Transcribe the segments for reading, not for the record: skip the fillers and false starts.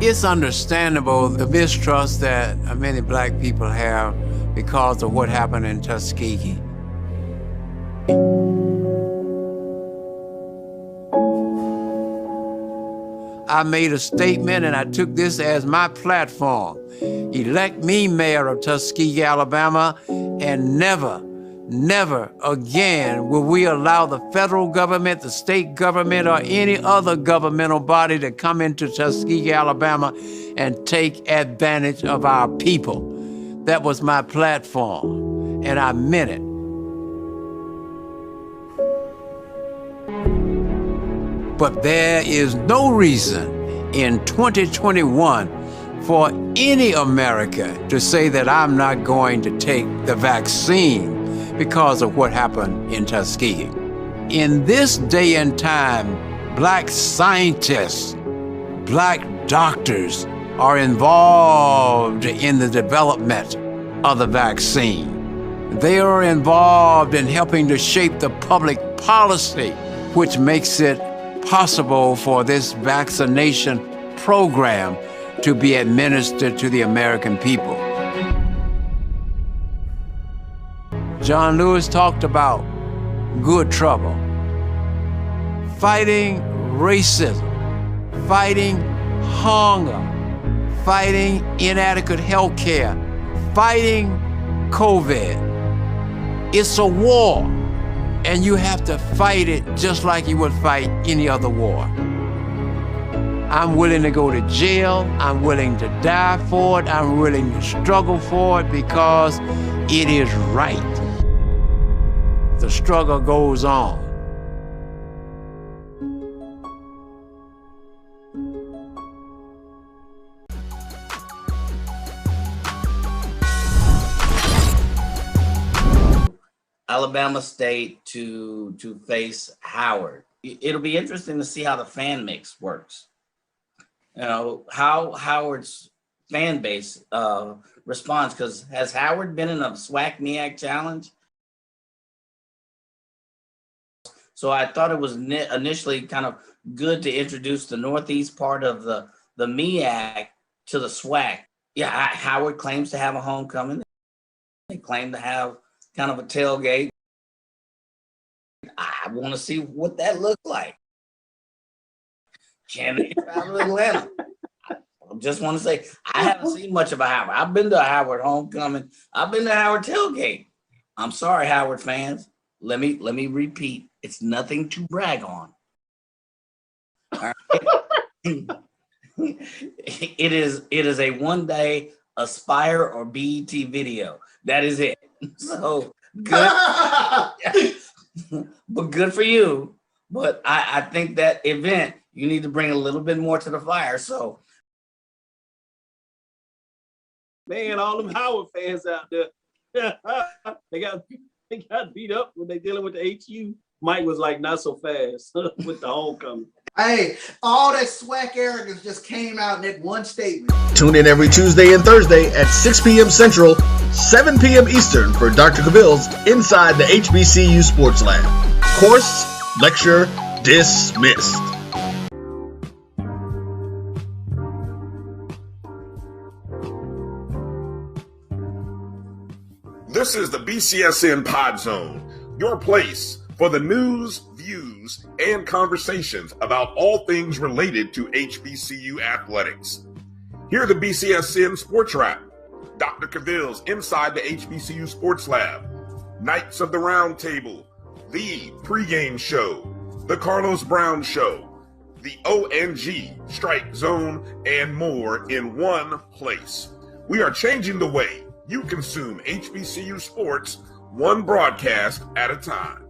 It's understandable the mistrust that many black people have because of what happened in Tuskegee. I made a statement and I took this as my platform. Elect me mayor of Tuskegee, Alabama, and never again will we allow the federal government, the state government, or any other governmental body to come into Tuskegee, Alabama and take advantage of our people. That was my platform, and I meant it. But there is no reason in 2021 for any American to say that I'm not going to take the vaccine because of what happened in Tuskegee. In this day and time, black scientists, black doctors are involved in the development of the vaccine. They are involved in helping to shape the public policy, which makes it possible for this vaccination program to be administered to the American people. John Lewis talked about good trouble, fighting racism, fighting hunger, fighting inadequate health care, fighting COVID. It's a war, and you have to fight it just like you would fight any other war. I'm willing to go to jail. I'm willing to die for it. I'm willing to struggle for it because it is right. The struggle goes on. Alabama State to face Howard. It'll be interesting to see how the fan mix works. You know, how Howard's fan base responds, because has Howard been in a SWAC MEAC challenge? So I thought it was initially kind of good to introduce the Northeast part of the MEAC to the SWAC. Yeah, Howard claims to have a homecoming. They claim to have kind of a tailgate. I want to see what that looks like. Can they travel to Atlanta? I just want to say, I haven't seen much of a Howard. I've been to a Howard homecoming. I've been to Howard tailgate. I'm sorry, Howard fans. Let me repeat. It's nothing to brag on. All right. It is a one-day Aspire or BET video. That is it. So good. But good for you. But I think that event, you need to bring a little bit more to the fire. So, man, all them Howard fans out there, they got beat up when they dealing with the HU. Mike was like, not so fast with the homecoming. Hey, all that SWAC arrogance just came out in that one statement. Tune in every Tuesday and Thursday at 6 p.m. Central, 7 p.m. Eastern for Dr. Cavill's Inside the HBCU Sports Lab. Course, lecture, dismissed. This is the BCSN Pod Zone, your place for the news, views, and conversations about all things related to HBCU athletics. Hear the BCSN Sports Wrap, Dr. Cavill's Inside the HBCU Sports Lab, Knights of the Round Table, the pregame show, the Carlos Brown Show, the ONG Strike Zone, and more in one place. We are changing the way you consume HBCU sports, one broadcast at a time.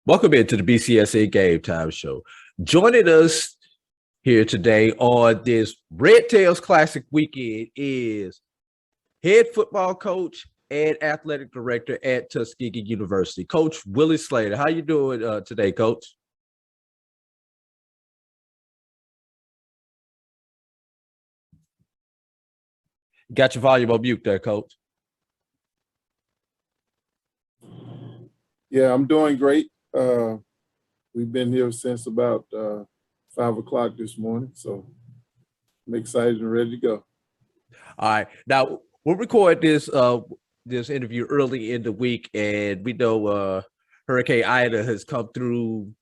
Welcome into the BCSN Gametime show. Joining us here today on this Red Tails Classic weekend is head football coach and athletic director at Tuskegee University, Coach Willie Slater. How you doing today, Coach? Got your volume on mute there, Coach. Yeah, I'm doing great. We've been here since about 5 o'clock this morning, so I'm excited and ready to go. All right. Now, we'll record this this interview early in the week, and we know Hurricane Ida has come through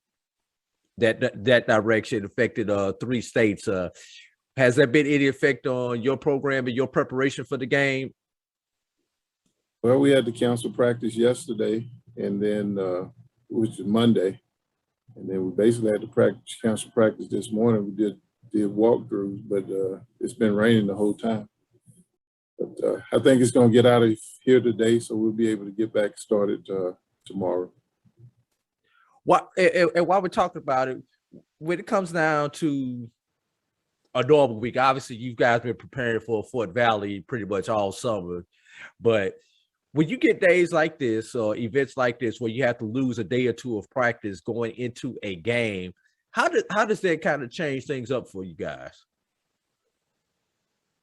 that direction, affected 3 states. Has there been any effect on your program and your preparation for the game? Well, we had to cancel practice yesterday, and then which is Monday, and then we basically had to cancel practice this morning. We did walkthroughs, but it's been raining the whole time. But I think it's going to get out of here today, so we'll be able to get back started tomorrow. And while we're talking about it, when it comes down to a normal week, obviously you guys been preparing for Fort Valley pretty much all summer, but when you get days like this or events like this where you have to lose a day or two of practice going into a game, how does that kind of change things up for you guys?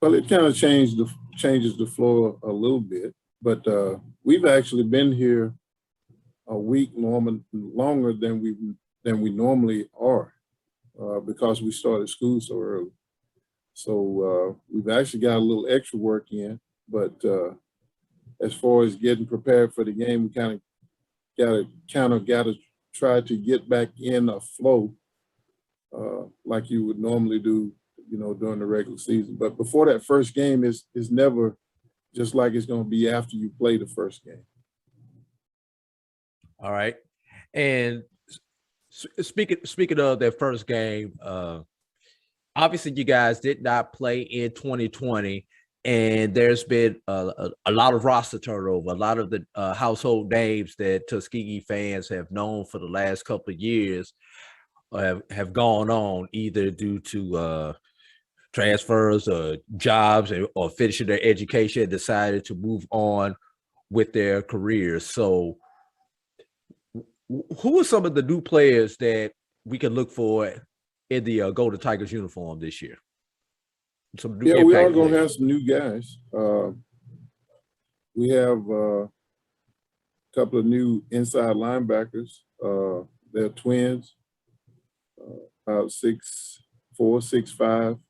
Well, it kind of changes the floor a little bit, but we've actually been here a week longer than we normally are because we started school so early. So we've actually got a little extra work in, but as far as getting prepared for the game, we kind of got to try to get back in a flow like you would normally do, during the regular season. But before that first game is never just like it's going to be after you play the first game. All right. And speaking of that first game, obviously you guys did not play in 2020. And there's been a lot of roster turnover, a lot of the household names that Tuskegee fans have known for the last couple of years have gone on either due to transfers or jobs or finishing their education, decided to move on with their careers. So who are some of the new players that we can look for in the Golden Tigers uniform this year? Yeah, we are going to have some new guys. We have a couple of new inside linebackers. They're twins, about 6'4", 6'5",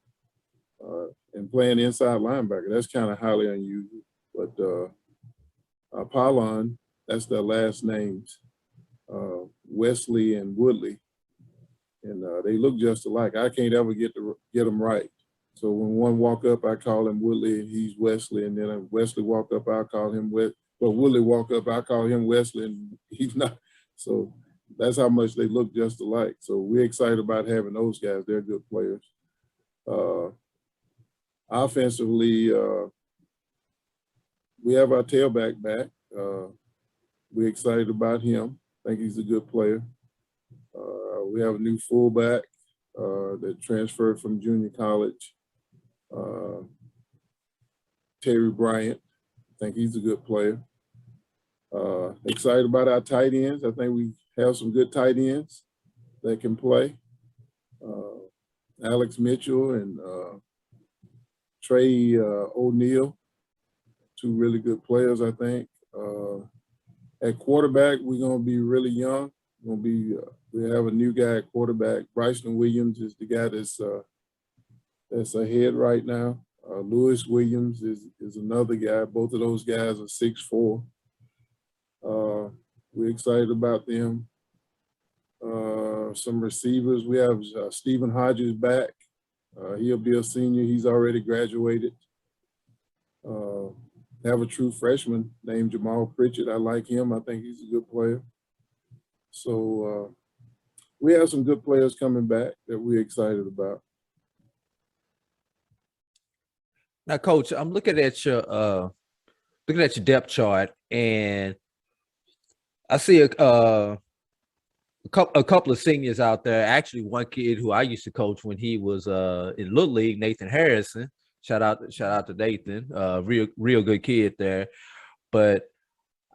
and playing inside linebacker. That's kind of highly unusual. But Paulon, that's their last names, Wesley and Woodley, and they look just alike. I can't ever get them right. So when one walk up, I call him Willie, and he's Wesley. And then Wesley walk up, I call him Wes. But Willie walk up, I call him Wesley, and he's not. So that's how much they look just alike. So we're excited about having those guys. They're good players. Offensively, we have our tailback back. We're excited about him. I think he's a good player. We have a new fullback that transferred from junior college. Terry Bryant, I think he's a good player. Excited about our tight ends. I think we have some good tight ends that can play. Alex Mitchell and Trey O'Neal, 2 really good players, I think. At quarterback, we're going to be really young. We have a new guy at quarterback. Bryson Williams is the guy that's ahead right now. Lewis Williams is another guy. Both of those guys are 6'4". We're excited about them. Some receivers. We have Stephen Hodges back. He'll be a senior. He's already graduated. Have a true freshman named Jamal Pritchett. I like him. I think he's a good player. So we have some good players coming back that we're excited about. Now, Coach, I'm looking at your depth chart, and I see a couple of seniors out there. Actually, one kid who I used to coach when he was in Little League, Nathan Harrison. Shout out to Nathan. Real good kid there. But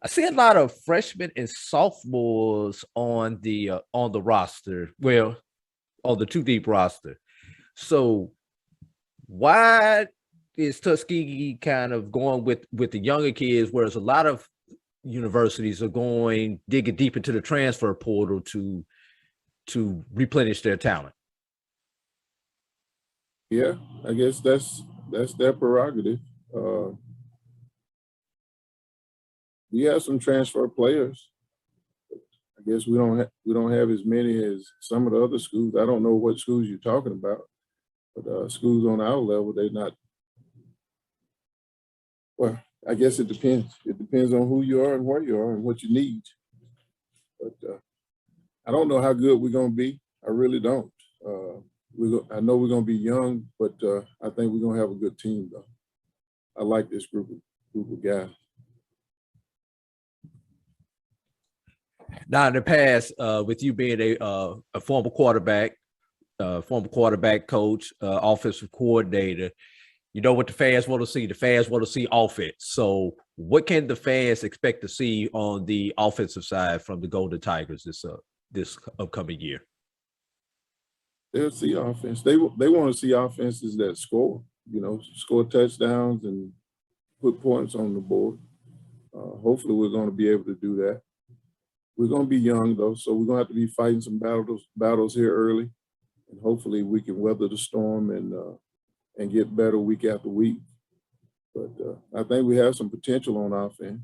I see a lot of freshmen and sophomores on the roster. Well, on the 2 deep roster. So why is Tuskegee kind of going with the younger kids, whereas a lot of universities are digging deep into the transfer portal to replenish their talent? Yeah, I guess that's their prerogative. We have some transfer players. I guess we don't have as many as some of the other schools. I don't know what schools you're talking about, but schools on our level, they're not. Well, I guess it depends. It depends on who you are and where you are and what you need. But I don't know how good we're going to be. I really don't. I know we're going to be young, but I think we're going to have a good team, though. I like this group of guys. Now, in the past, with you being a former quarterback coach, offensive coordinator, you know what the fans want to see. The fans want to see offense. So what can the fans expect to see on the offensive side from the Golden Tigers this upcoming year? They'll see offense. They want to see offenses that score, score touchdowns and put points on the board. Hopefully we're going to be able to do that. We're going to be young, though, so we're going to have to be fighting some battles here early, and hopefully we can weather the storm and get better week after week. But I think we have some potential on offense.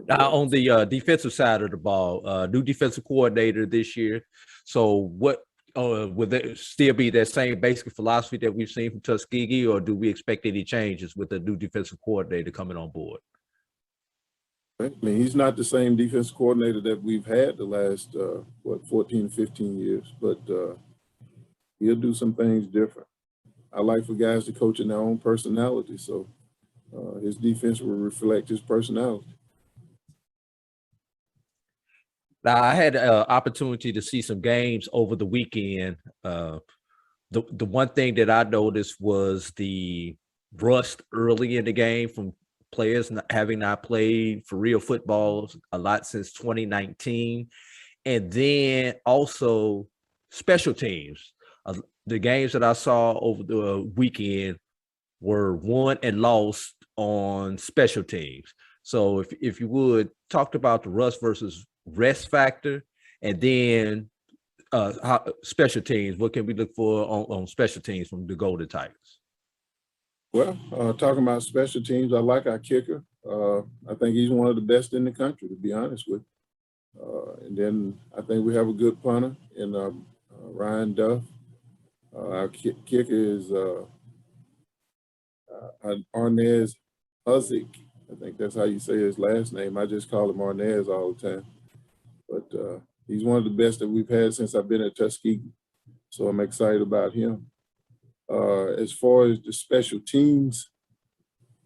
Now, on the defensive side of the ball, new defensive coordinator this year. So what would there still be that same basic philosophy that we've seen from Tuskegee, or do we expect any changes with the new defensive coordinator coming on board? I mean, he's not the same defense coordinator that we've had the last, 14, 15 years, but he'll do some things different. I like for guys to coach in their own personality, so his defense will reflect his personality. Now, I had an opportunity to see some games over the weekend. The one thing that I noticed was the rust early in the game from players having not played for real football a lot since 2019. And then also special teams. The games that I saw over the weekend were won and lost on special teams. So if you would, talk about the rust versus rest factor, and then special teams. What can we look for on special teams from the Golden Tigers? Well, talking about special teams, I like our kicker. I think he's one of the best in the country, to be honest with you. And then I think we have a good punter in Ryan Duff. Our kicker is Arnez Uzik. I think that's how you say his last name. I just call him Arnez all the time. But he's one of the best that we've had since I've been at Tuskegee. So I'm excited about him. As far as the special teams,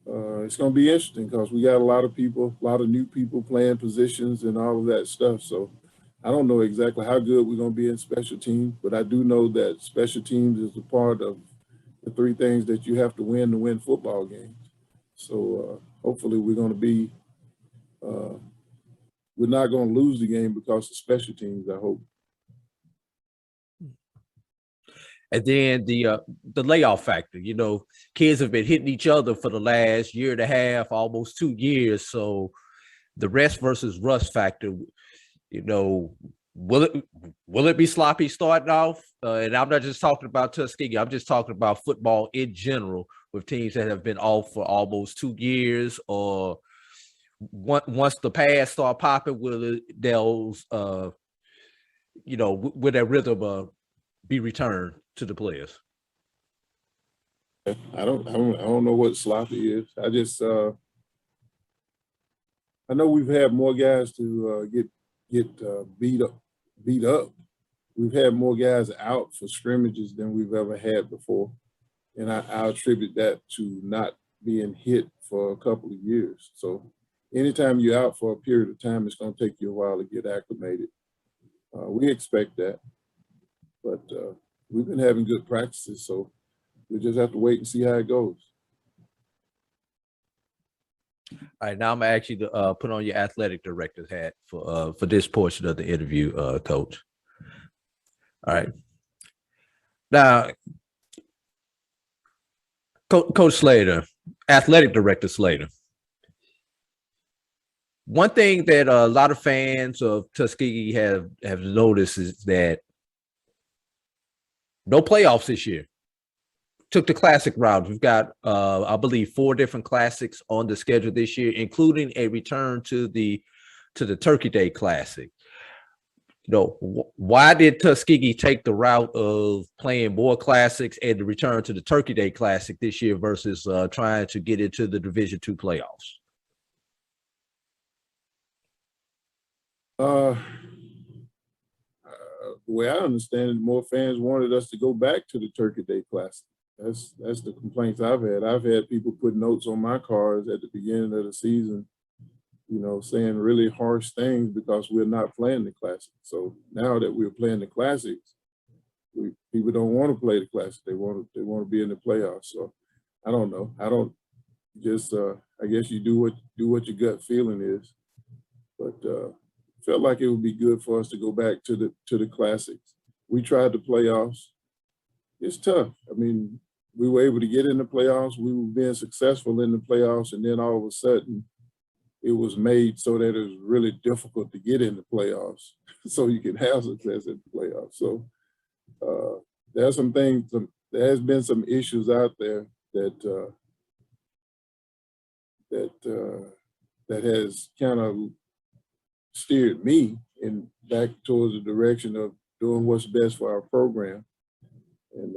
it's going to be interesting because we got a lot of new people playing positions and all of that stuff. So I don't know exactly how good we're going to be in special teams, but I do know that special teams is a part of the 3 things that you have to win football games. So hopefully we're going to be we're not going to lose the game because of special teams, I hope. And then the layoff factor, kids have been hitting each other for the last year and a half, almost 2 years. So the rest versus rust factor, will it be sloppy starting off? And I'm not just talking about Tuskegee. I'm just talking about football in general with teams that have been off for almost 2 years, or once the pads start popping, will that rhythm be returned to the players? I don't know what sloppy is. I just I know we've had more guys to get beat up. We've had more guys out for scrimmages than we've ever had before, and I attribute that to not being hit for a couple of years. So anytime you're out for a period of time, it's going to take you a while to get acclimated. We expect that, but we've been having good practices, so we just have to wait and see how it goes. All right, now I'm gonna ask you to put on your athletic director's hat for this portion of the interview, Coach. All right. Now, Coach Slater, athletic director Slater. One thing that a lot of fans of Tuskegee have noticed is that no playoffs this year. Took the classic route. We've got, I believe, 4 different classics on the schedule this year, including a return to the Turkey Day Classic. You know, why did Tuskegee take the route of playing more classics and to return to the Turkey Day Classic this year versus trying to get into the Division II playoffs? The way I understand it, more fans wanted us to go back to the Turkey Day Classic. That's the complaints I've had. I've had people put notes on my cars at the beginning of the season, you know, saying really harsh things because we're not playing the Classic. So now that we're playing the Classics, people don't want to play the Classic. They want to be in the playoffs. So I don't know. I don't just I guess you do what your gut feeling is, but felt like it would be good for us to go back to the Classics. We tried the playoffs. It's tough. I mean, we were able to get in the playoffs. We were being successful in the playoffs, and then all of a sudden, it was made so that it was really difficult to get in the playoffs, so you can have success in the playoffs. So there's some things. There has been some issues out there that has kind of steered me back towards the direction of doing what's best for our program. And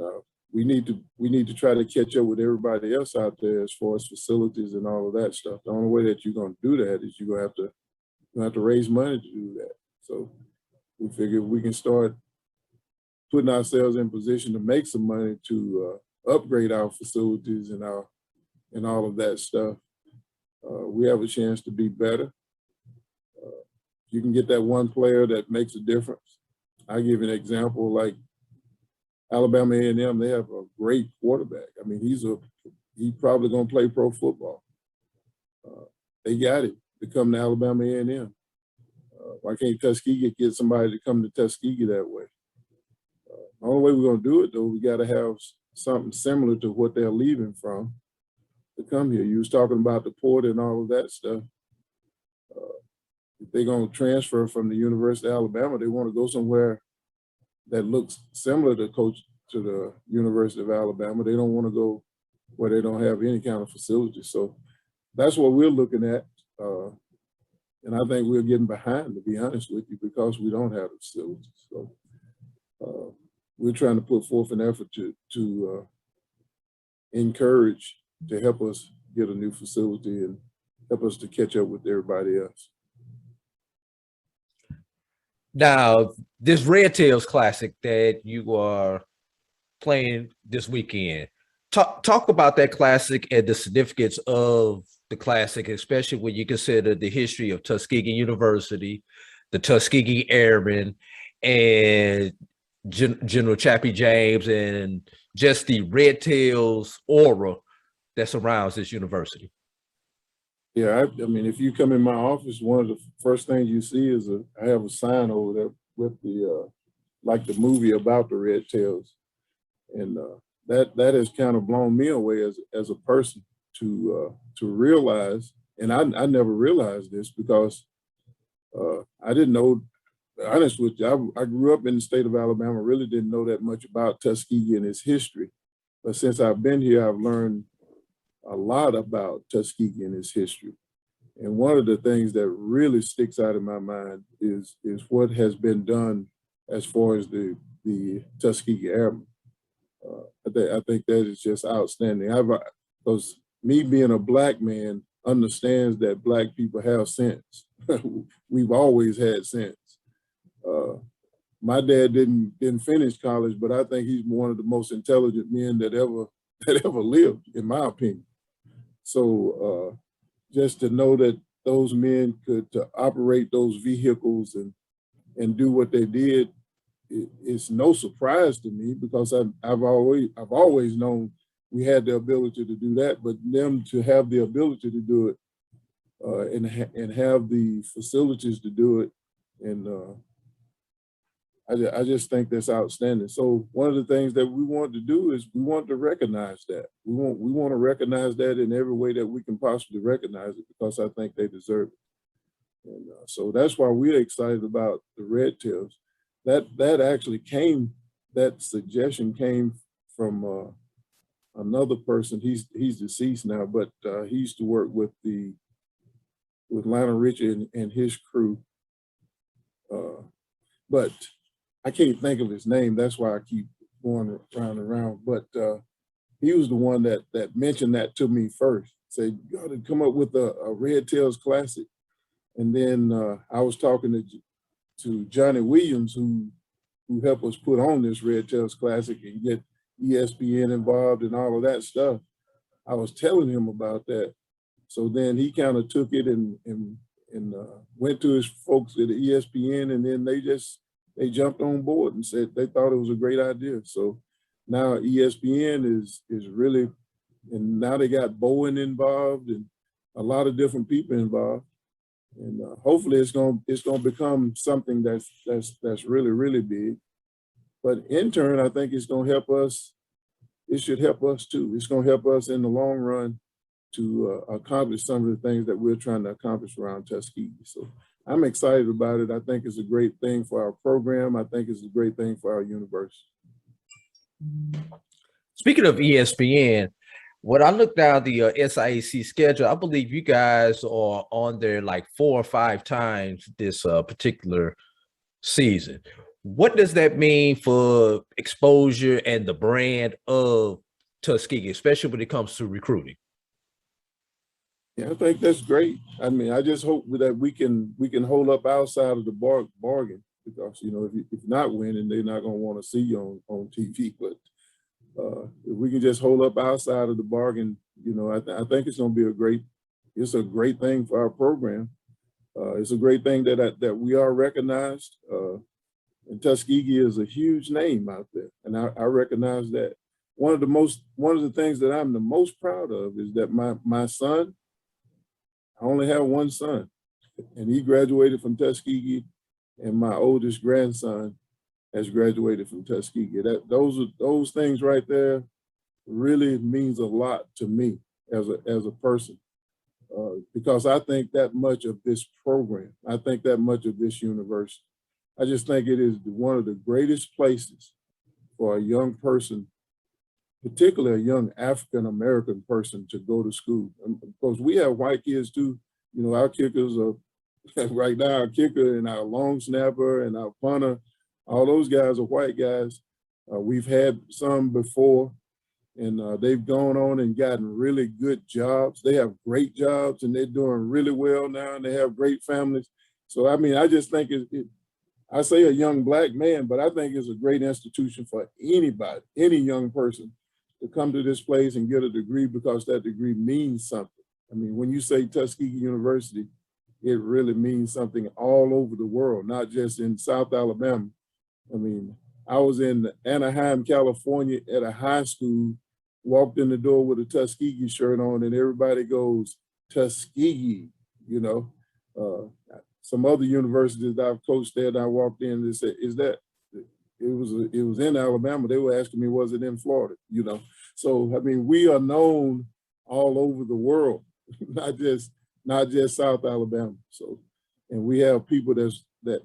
we need to try to catch up with everybody else out there as far as facilities and all of that stuff. The only way that you're going to do that is you're going to have to raise money to do that. So we figure we can start putting ourselves in position to make some money to upgrade our facilities and all of that stuff. We have a chance to be better. You can get that one player that makes a difference. I give an example like Alabama A&M. They have a great quarterback. I mean, he's probably going to play pro football. They got it to come to Alabama A&M. Why can't Tuskegee get somebody to come to Tuskegee that way? The only way we're going to do it, though, we got to have something similar to what they're leaving from to come here. You was talking about the port and all of that stuff. If they're going to transfer from the University of Alabama, they want to go somewhere that looks similar to the University of Alabama. They don't want to go where they don't have any kind of facilities. So that's what we're looking at. And I think we're getting behind, to be honest with you, because we don't have the facilities. So we're trying to put forth an effort to encourage, to help us get a new facility and help us to catch up with everybody else. Now, this Red Tails Classic that you are playing this weekend, talk about that Classic and the significance of the Classic, especially when you consider the history of Tuskegee University, the Tuskegee Airmen, and General Chappie James, and just the Red Tails aura that surrounds this university. Yeah, I mean, if you come in my office, one of the first things you see is I have a sign over there with the like the movie about the Red Tails, and that has kind of blown me away as a person to realize, and I never realized this because I didn't know. Honest with you, I grew up in the state of Alabama, really didn't know that much about Tuskegee and its history, but since I've been here, I've learned a lot about Tuskegee and its history. And one of the things that really sticks out in my mind is what has been done as far as the Tuskegee Airmen. I think that is just outstanding. Because me being a Black man understands that Black people have sense. We've always had sense. My dad didn't finish college, but I think he's one of the most intelligent men that ever lived, in my opinion. So just to know that those men could to operate those vehicles and do what they did, it's no surprise to me, because I've always known we had the ability to do that, but them to have the ability to do it and have the facilities to do it, and I just think that's outstanding. So one of the things that we want to do is we want to recognize that. We want to recognize that in every way that we can possibly recognize it, because I think they deserve it. And so that's why we're excited about the Red Tails. That actually came, that suggestion came from another person. He's deceased now, but he used to work with Lionel Richie and his crew. But I can't think of his name. That's why I keep going round and round. But he was the one that mentioned that to me first. Said, you got to come up with a Red Tails classic. And then I was talking to Johnny Williams, who helped us put on this Red Tails classic and get ESPN involved and all of that stuff. I was telling him about that. So then he kind of took it and went to his folks at the ESPN, and then they jumped on board and said they thought it was a great idea. So now ESPN is really, and now they got Boeing involved and a lot of different people involved. And hopefully it's gonna become something that's really, really big. But in turn, I think it's gonna help us. It should help us too. It's gonna help us in the long run to accomplish some of the things that we're trying to accomplish around Tuskegee. So I'm excited about it. I think it's a great thing for our program. I think it's a great thing for our university. Speaking of ESPN, when I look down the SIAC schedule, I believe you guys are on there like 4 or 5 times this particular season. What does that mean for exposure and the brand of Tuskegee, especially when it comes to recruiting? Yeah, I think that's great. I mean, I just hope that we can hold up our side of the bargain, because, you know, if you're not winning, they're not going to want to see you on TV. But if we can just hold up our side of the bargain, you know, I think it's going to be it's a great thing for our program. It's a great thing that we are recognized. And Tuskegee is a huge name out there, and I recognize that. One of the things that I'm the most proud of is that my son, I only have one son, and he graduated from Tuskegee, and my oldest grandson has graduated from Tuskegee. Those things right there really means a lot to me as a person, because I think that much of this program, I think that much of this university. I just think it is one of the greatest places for a young person, particularly a young African-American person, to go to school. Because we have white kids too. You know, our kickers are, right now, our kicker and our long snapper and our punter, all those guys are white guys. We've had some before, and they've gone on and gotten really good jobs. They have great jobs, and they're doing really well now, and they have great families. So, I mean, I just think I say a young Black man, but I think it's a great institution for anybody, any young person, to come to this place and get a degree, because that degree means something. I mean, when you say Tuskegee University, it really means something all over the world, not just in South Alabama. I mean, I was in Anaheim, California at a high school, walked in the door with a Tuskegee shirt on, and everybody goes, Tuskegee, you know. Some other universities that I've coached there, and I walked in and said, is that, it was in Alabama. They were asking me, was it in Florida, you know? So, I mean, we are known all over the world, not just South Alabama. So, and we have people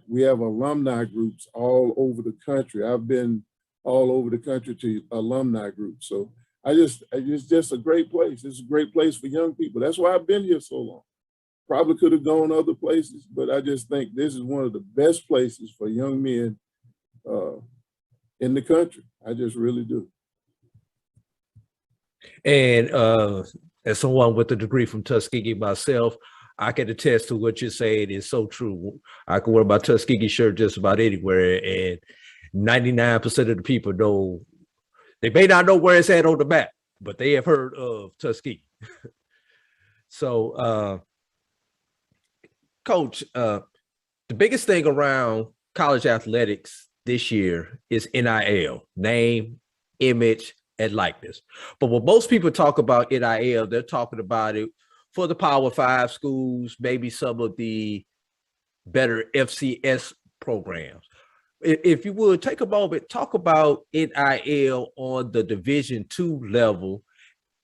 we have alumni groups all over the country. I've been all over the country to alumni groups. So it's just a great place. It's a great place for young people. That's why I've been here so long. Probably could have gone other places, but I just think this is one of the best places for young men in the country. I just really do. And as someone with a degree from Tuskegee myself, I can attest to what you're saying is so true. I can wear my Tuskegee shirt just about anywhere, and 99% of the people know, they may not know where it's at on the map, but they have heard of Tuskegee. So Coach, the biggest thing around college athletics this year is NIL, name, image, and likeness. But when most people talk about NIL, they're talking about it for the Power 5 schools, maybe some of the better FCS programs. If you would take a moment, talk about NIL on the Division II level,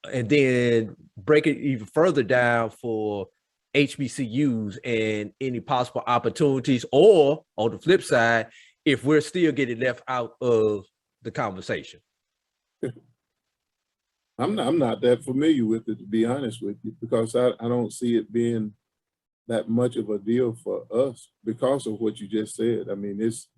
and then break it even further down for HBCUs and any possible opportunities, or on the flip side, if we're still getting left out of the conversation. I'm not that familiar with it, to be honest with you, because I don't see it being that much of a deal for us because of what you just said. I mean, it's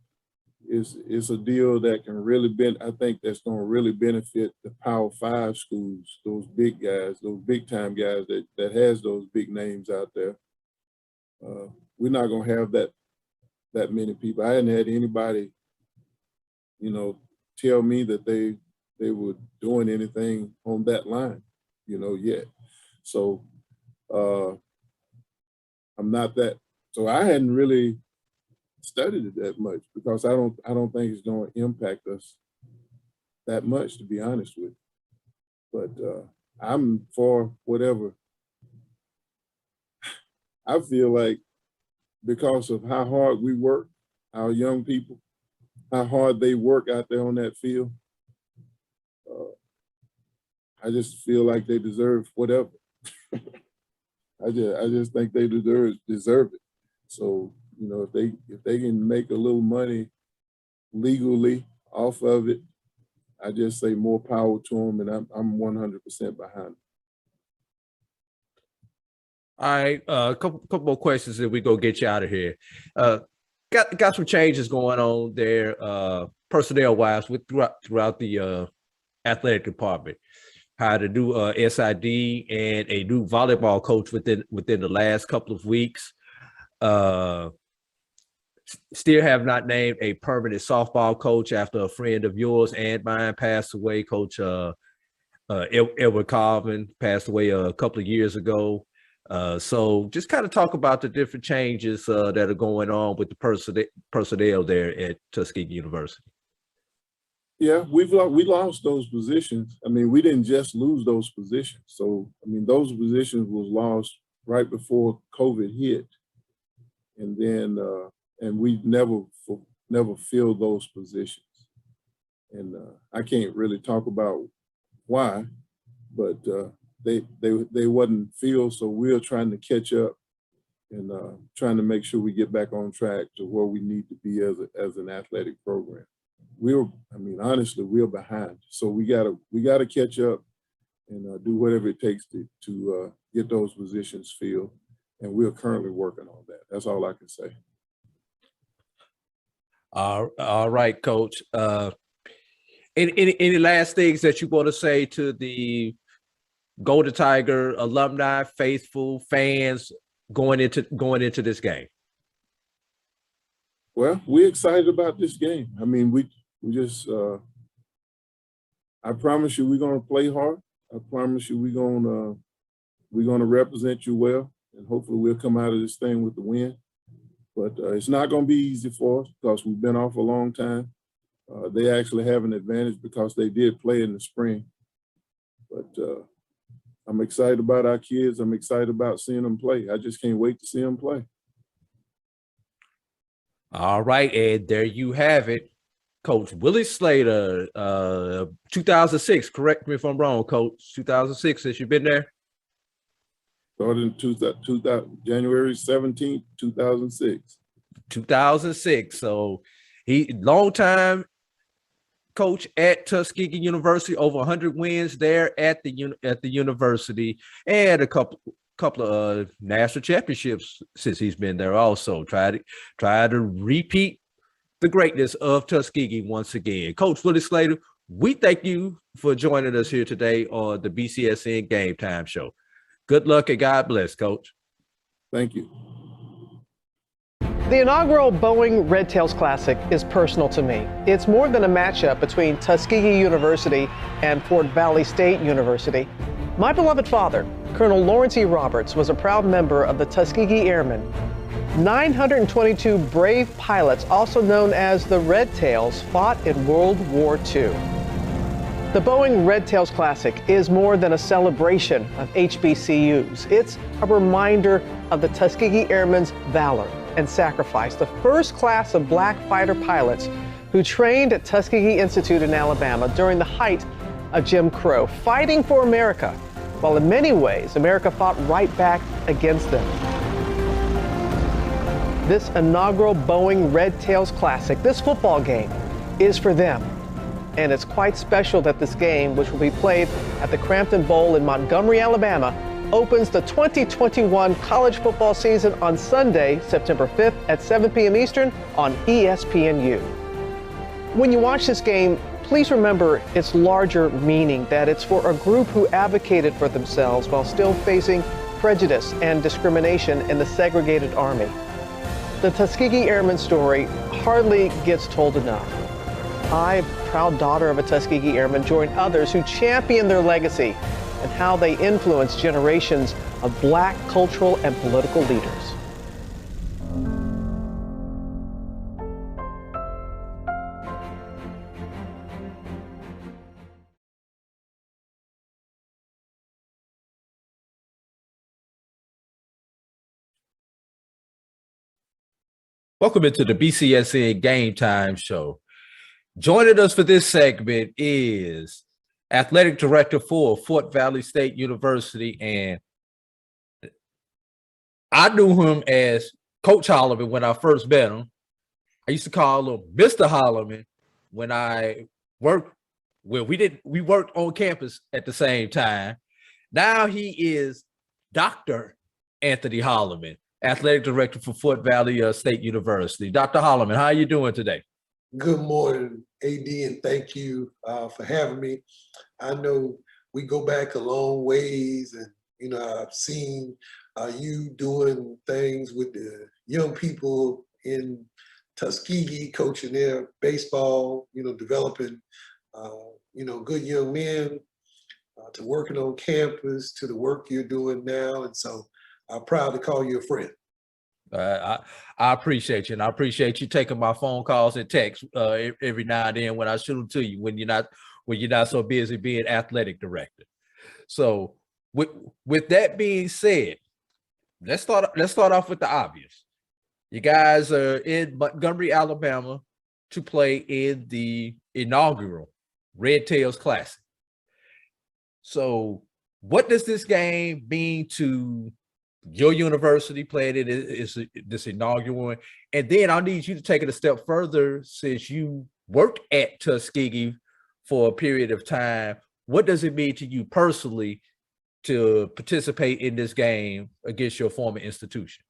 a deal that can really I think that's going to really benefit the Power 5 schools, those big guys, those big time guys that has those big names out there. We're not going to have that many people. I hadn't had anybody, tell me that they were doing anything on that line, yet. So I'm not that. So I hadn't really studied it that much because I don't think it's going to impact us that much, to be honest with you. But I'm for whatever. I feel like because of how hard we work, our young people, how hard they work out there on that field, I just feel like they deserve whatever. I just think they deserve it. So, if they can make a little money legally off of it, I just say more power to them, and I'm 100% behind them. All right, a couple more questions, and we go get you out of here. Got some changes going on there, personnel-wise, throughout the athletic department. Hired a new SID and a new volleyball coach within the last couple of weeks. Still have not named a permanent softball coach after a friend of yours and mine passed away. Coach Edward Carvin passed away a couple of years ago. So just kind of talk about the different changes that are going on with the personnel there at Tuskegee University. Yeah, we lost those positions. I mean, we didn't just lose those positions. So, I mean, those positions was lost right before COVID hit. And then, and we never filled those positions. And I can't really talk about why, but they wasn't filled. So we're trying to catch up and trying to make sure we get back on track to where we need to be as an athletic program. Honestly, we're behind. So we gotta catch up and do whatever it takes to get those positions filled. And we're currently working on that. That's all I can say. All right, Coach. Any last things that you want to say to the Golden Tiger alumni, faithful fans going into this game? Well, we're excited about this game. I mean, we just, I promise you we're going to play hard. I promise you we're going to represent you well, and hopefully we'll come out of this thing with the win. But it's not going to be easy for us because we've been off a long time. They actually have an advantage because they did play in the spring. But I'm excited about our kids. I'm excited about seeing them play. I just can't wait to see them play. All right, and there you have it. Coach Willie Slater, 2006, correct me if I'm wrong, Coach, 2006, since you've been there? Started in January 17th, 2006. 2006, so he long time coach at Tuskegee University, over 100 wins there at the university, and a couple of national championships since he's been there also. Try to repeat the greatness of Tuskegee once again. Coach Willie Slater, we thank you for joining us here today on the BCSN Game Time show. Good luck and God bless, Coach. Thank you. The inaugural Boeing Red Tails Classic is personal to me. It's more than a matchup between Tuskegee University and Fort Valley State University. My beloved father, Colonel Lawrence E. Roberts, was a proud member of the Tuskegee Airmen. 922 brave pilots, also known as the Red Tails, fought in World War II. The Boeing Red Tails Classic is more than a celebration of HBCUs. It's a reminder of the Tuskegee Airmen's valor and sacrifice, the first class of black fighter pilots who trained at Tuskegee Institute in Alabama during the height of Jim Crow, fighting for America, while in many ways, America fought right back against them. This inaugural Boeing Red Tails Classic, this football game, is for them. And it's quite special that this game, which will be played at the Crampton Bowl in Montgomery, Alabama, opens the 2021 college football season on Sunday, September 5th at 7 p.m. Eastern on ESPNU. When you watch this game, please remember its larger meaning, that it's for a group who advocated for themselves while still facing prejudice and discrimination in the segregated Army. The Tuskegee Airmen story hardly gets told enough. I, proud daughter of a Tuskegee Airman, join others who champion their legacy and how they influence generations of black cultural and political leaders. Welcome into the BCSN Gametime show. Joining us for this segment is Athletic Director for Fort Valley State University, and I knew him as Coach Holliman when I first met him. I used to call him Mr. Holliman when I worked. Well, we worked on campus at the same time. Now he is Dr. Anthony Holliman, Athletic Director for Fort Valley State University. Dr. Holliman, how are you doing today? Good morning, AD, and thank you for having me. I know we go back a long ways, and I've seen you doing things with the young people in Tuskegee, coaching their baseball, developing, good young men, to working on campus, to the work you're doing now. And so I'm proud to call you a friend. I appreciate you, and I appreciate you taking my phone calls and texts every now and then when I shoot them to you when you're not so busy being athletic director. So with that being said, let's start off with the obvious. You guys are in Montgomery, Alabama, to play in the inaugural Red Tails Classic. So what does this game mean to your university? Playing it is this inaugural one? And then I'll need you to take it a step further, since you worked at Tuskegee for a period of time. What does it mean to you personally to participate in this game against your former institution?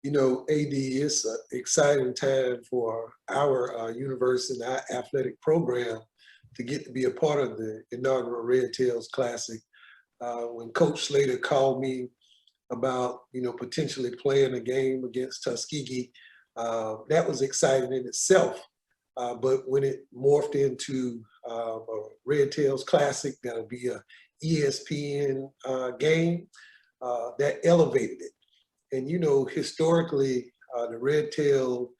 AD, it's an exciting time for our university and our athletic program to get to be a part of the inaugural Red Tails Classic. When Coach Slater called me about potentially playing a game against Tuskegee, that was exciting in itself. But when it morphed into a Red Tails Classic, that'll be a ESPN game, that elevated it. And historically, the Red Tail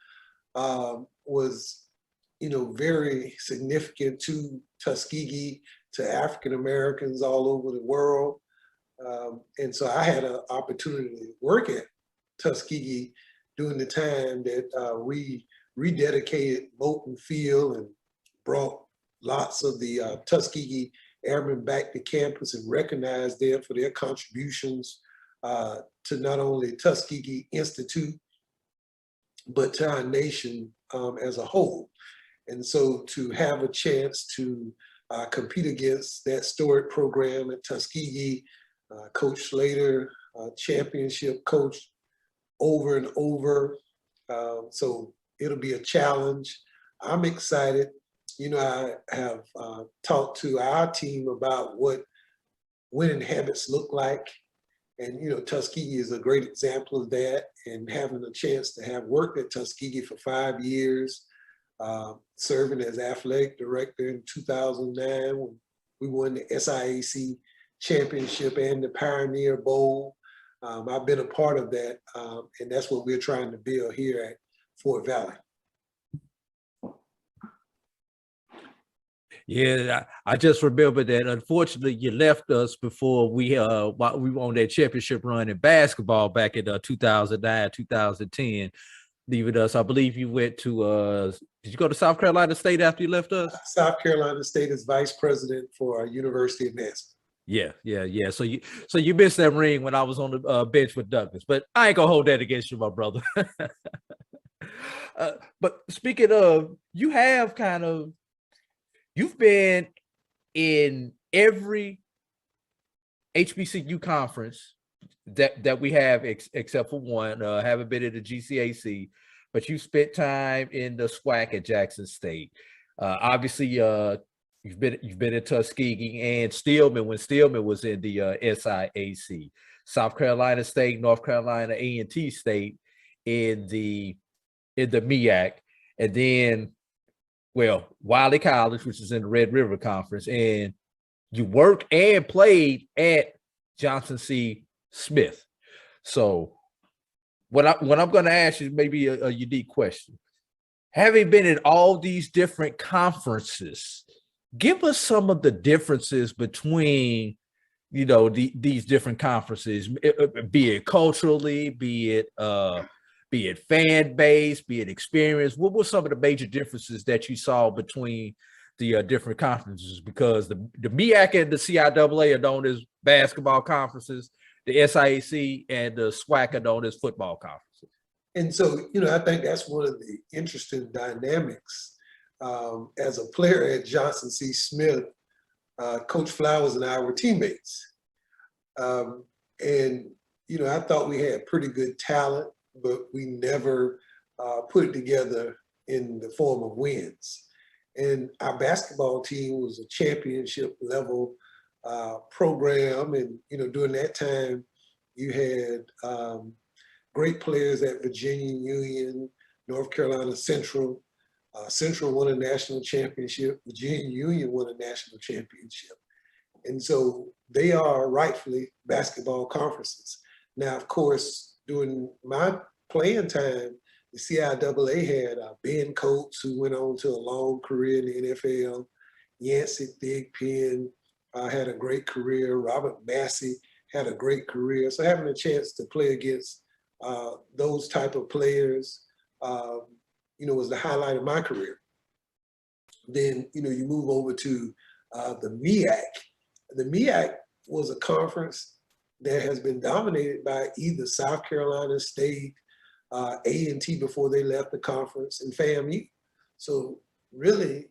was very significant to Tuskegee, to African Americans all over the world. And so I had an opportunity to work at Tuskegee during the time that we rededicated Moulton Field and brought lots of the Tuskegee Airmen back to campus and recognized them for their contributions to not only Tuskegee Institute, but to our nation as a whole. And so to have a chance to compete against that storied program at Tuskegee, Coach Slater, championship coach over and over. So it'll be a challenge. I'm excited. I have talked to our team about what winning habits look like. And, Tuskegee is a great example of that. And having a chance to have worked at Tuskegee for 5 years, serving as athletic director in 2009, when we won the SIAC championship and the Pioneer Bowl. I've been a part of that, and that's what we're trying to build here at Fort Valley. Yeah, I just remember that unfortunately you left us before we while we were on that championship run in basketball back in 2009, 2010, leaving us. I believe you went to did you go to South Carolina State after you left us? South Carolina State is vice president for University of Massillon. Yeah. So you missed that ring when I was on the bench with Douglas, but I ain't gonna hold that against you, my brother. But speaking of, you've been in every HBCU conference that we have except for one. Haven't been in the GCAC, but you spent time in the SWAC at Jackson State. Obviously, you've been in Tuskegee and Stillman when Stillman was in the SIAC. South Carolina State, North Carolina A&T State in the MEAC, and then, well, Wiley College, which is in the Red River Conference, and you worked and played at Johnson C. Smith. So what I'm going to ask you maybe a unique question. Having been in all these different conferences, give us some of the differences between, these different conferences, be it culturally, be it fan base, be it experience. What were some of the major differences that you saw between the different conferences? Because the MEAC and the CIAA are known as basketball conferences, the SIAC and the SWAC are known as football conferences. And so, I think that's one of the interesting dynamics. As a player at Johnson C. Smith, Coach Flowers and I were teammates. And, I thought we had pretty good talent, but we never put it together in the form of wins. And our basketball team was a championship level program. And, during that time, you had great players at Virginia Union, North Carolina Central. Central won a national championship. Virginia Union won a national championship. And so they are rightfully basketball conferences. Now, of course, during my playing time, the CIAA had Ben Coates, who went on to a long career in the NFL. Yancey Thigpen had a great career. Robert Massey had a great career. So having a chance to play against those type of players, was the highlight of my career. Then, you move over to the MEAC. The MEAC was a conference that has been dominated by either South Carolina State, A&T before they left the conference, and FAMU. So really,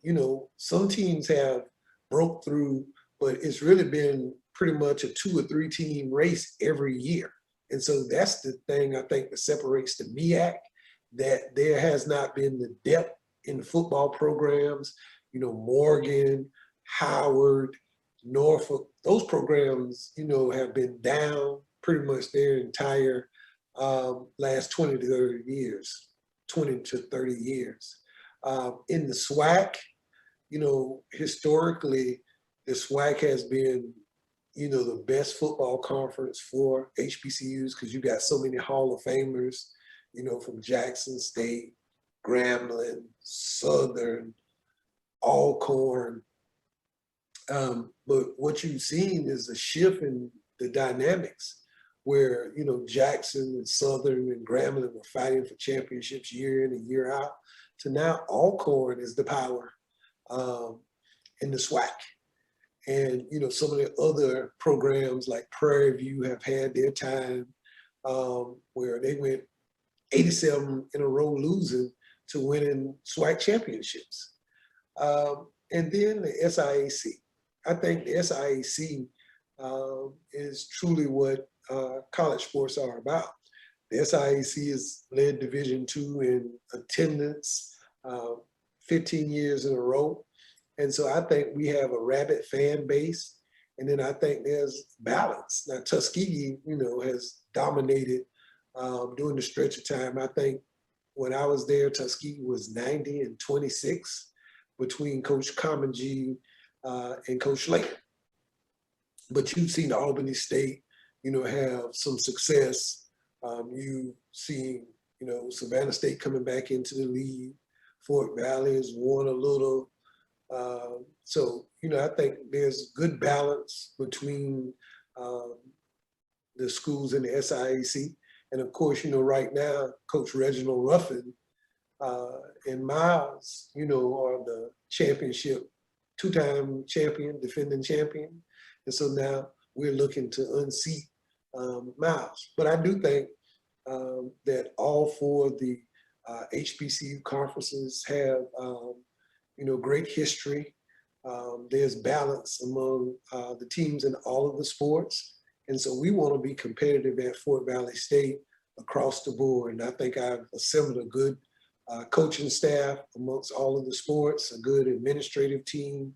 some teams have broke through, but it's really been pretty much a 2 or 3 team race every year. And so that's the thing I think that separates the MEAC, that there has not been the depth in the football programs. Morgan, Howard, Norfolk, those programs, have been down pretty much their entire last 20 to 30 years, 20 to 30 years. In the SWAC, historically, the SWAC has been, the best football conference for HBCUs because you got so many Hall of Famers, from Jackson State, Grambling, Southern, Alcorn. But what you've seen is a shift in the dynamics where, Jackson and Southern and Grambling were fighting for championships year in and year out, to now Alcorn is the power in the SWAC. And, some of the other programs like Prairie View have had their time where they went 87 in a row losing to winning SWAC championships. And then the SIAC. I think the SIAC is truly what college sports are about. The SIAC has led Division II in attendance 15 years in a row. And so I think we have a rabid fan base. And then I think there's balance. Now, Tuskegee, has dominated during the stretch of time. I think when I was there, Tuskegee was 90-26 between Coach Comingee and Coach Slater. But you've seen Albany State, have some success. You see, Savannah State coming back into the league. Fort Valley has won a little. So, I think there's good balance between the schools in the SIAC. And of course, right now, Coach Reginald Ruffin and Miles, are the championship, two-time champion, defending champion. And so now we're looking to unseat Miles. But I do think that all four of the HBCU conferences have, great history. There's balance among the teams in all of the sports. And so we want to be competitive at Fort Valley State across the board. And I think I've assembled a good coaching staff amongst all of the sports, a good administrative team.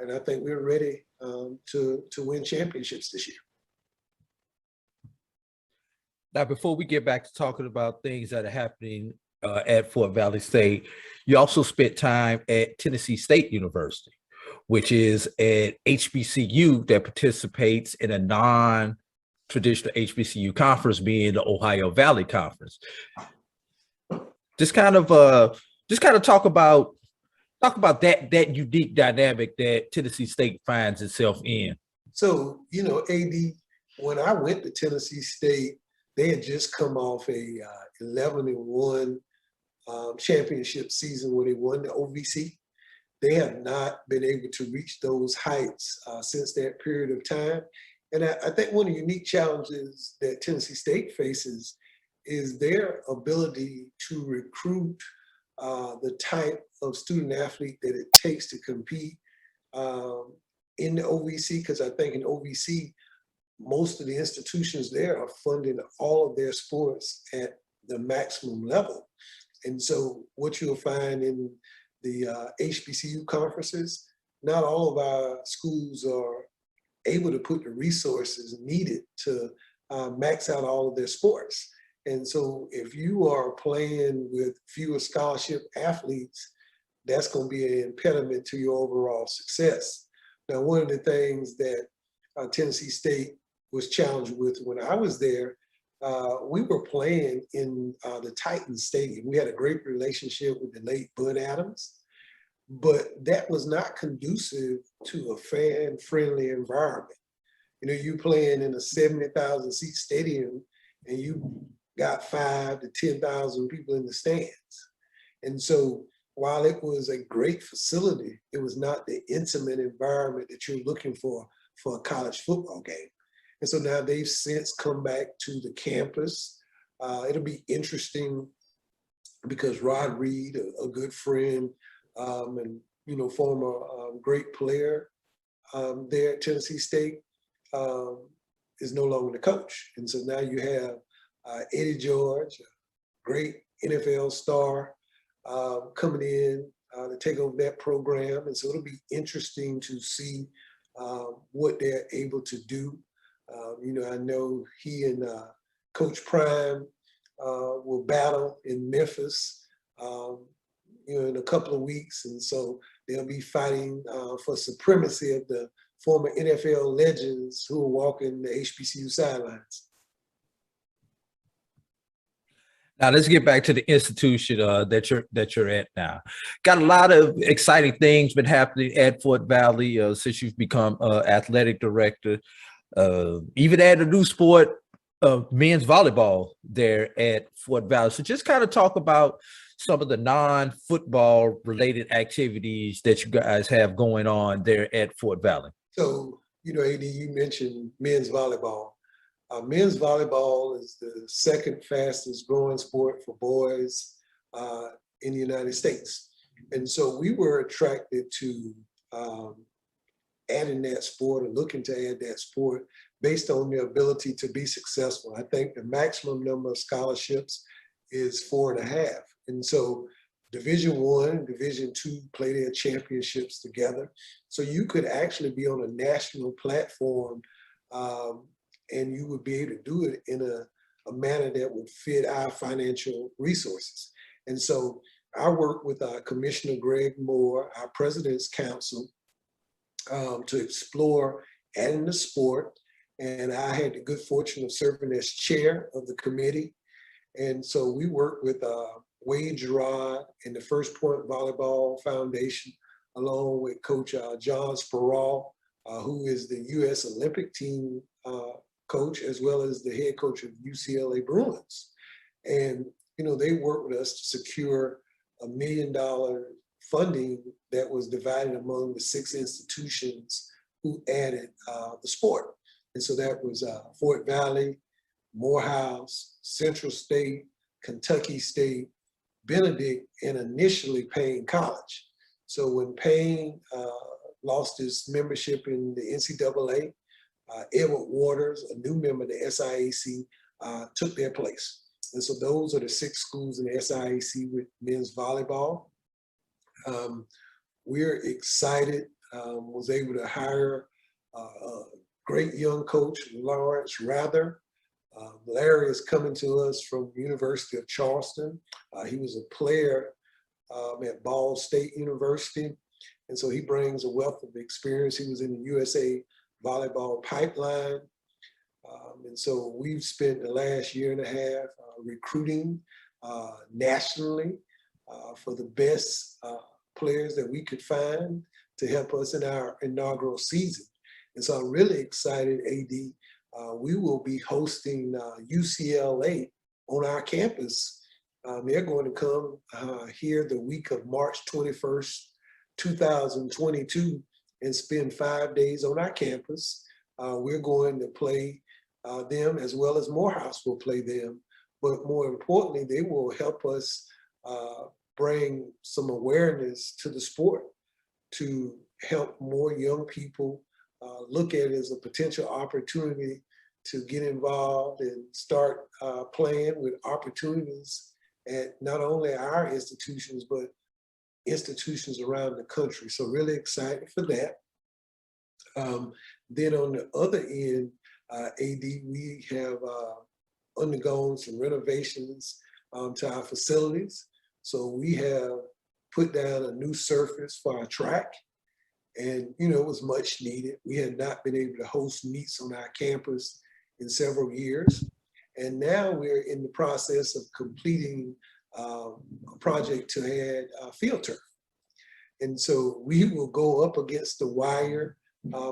And I think we're ready to win championships this year. Now, before we get back to talking about things that are happening at Fort Valley State, you also spent time at Tennessee State University, which is an HBCU that participates in a non-traditional HBCU conference, being the Ohio Valley Conference. Just kind of talk about that unique dynamic that Tennessee State finds itself in. So, AD, when I went to Tennessee State, they had just come off a 11-1 championship season where they won the OVC. They have not been able to reach those heights since that period of time. And I think one of the unique challenges that Tennessee State faces is their ability to recruit the type of student athlete that it takes to compete in the OVC, because I think in OVC, most of the institutions there are funding all of their sports at the maximum level. And so what you'll find in the HBCU conferences, not all of our schools are able to put the resources needed to max out all of their sports. And so if you are playing with fewer scholarship athletes, that's going to be an impediment to your overall success. Now, one of the things that Tennessee State was challenged with when I was there, we were playing in the Titans Stadium. We had a great relationship with the late Bud Adams, but that was not conducive to a fan-friendly environment. You playing in a 70,000 seat stadium and you got 5,000 to 10,000 people in the stands. And so while it was a great facility, it was not the intimate environment that you're looking for a college football game. And so now they've since come back to the campus. It'll be interesting because Rod Reed, a good friend and former great player there at Tennessee State, is no longer the coach. And so now you have Eddie George, a great NFL star, coming in to take over that program. And so it'll be interesting to see what they're able to do. I know he and Coach Prime will battle in Memphis, in a couple of weeks. And so they'll be fighting for supremacy of the former NFL legends who are walking the HBCU sidelines. Now let's get back to the institution that you're at now. Got a lot of exciting things been happening at Fort Valley since you've become athletic director. Even add a new sport, men's volleyball there at Fort Valley. So just kind of talk about some of the non-football related activities that you guys have going on there at Fort Valley. So, AD, you mentioned men's volleyball. Men's volleyball is the second fastest growing sport for boys in the United States. And so we were attracted to adding that sport or looking to add that sport based on their ability to be successful. I think the maximum number of scholarships is 4.5. And so Division I and Division II play their championships together. So you could actually be on a national platform and you would be able to do it in a manner that would fit our financial resources. And so I work with Commissioner Greg Moore, our President's Council, to explore adding the sport. and I had the good fortune of serving as chair of the committee. And so we worked with Wade Gerard and the First Point Volleyball Foundation, along with Coach John Sparrow, who is the U.S. Olympic team coach, as well as the head coach of UCLA Bruins. And, you know, they worked with us to secure $1 million funding that was divided among the 6 institutions who added the sport. And so that was Fort Valley, Morehouse, Central State, Kentucky State, Benedict, and initially Payne College. So when Payne lost his membership in the NCAA, Edward Waters, a new member of the SIAC, took their place. And so those are the 6 schools in the SIAC with men's volleyball. We're excited, was able to hire a great young coach, Lawrence Rather. Larry is coming to us from the University of Charleston. He was a player at Ball State University. And so he brings a wealth of experience. He was in the USA Volleyball Pipeline. And so we've spent the last year and a half recruiting nationally for the best players that we could find to help us in our inaugural season. And so I'm really excited, AD. We will be hosting UCLA on our campus. They're going to come here the week of March 21st, 2022, and spend 5 days on our campus. We're going to play them, as well as Morehouse will play them. But more importantly, they will help us bring some awareness to the sport to help more young people look at it as a potential opportunity to get involved and start playing with opportunities at not only our institutions, but institutions around the country. So really excited for that. Then on the other end, AD, we have undergone some renovations to our facilities. So we have put down a new surface for our track, and you know, it was much needed. We had not been able to host meets on our campus in several years. And now we're in the process of completing a project to add field turf. And so we will go up against the wire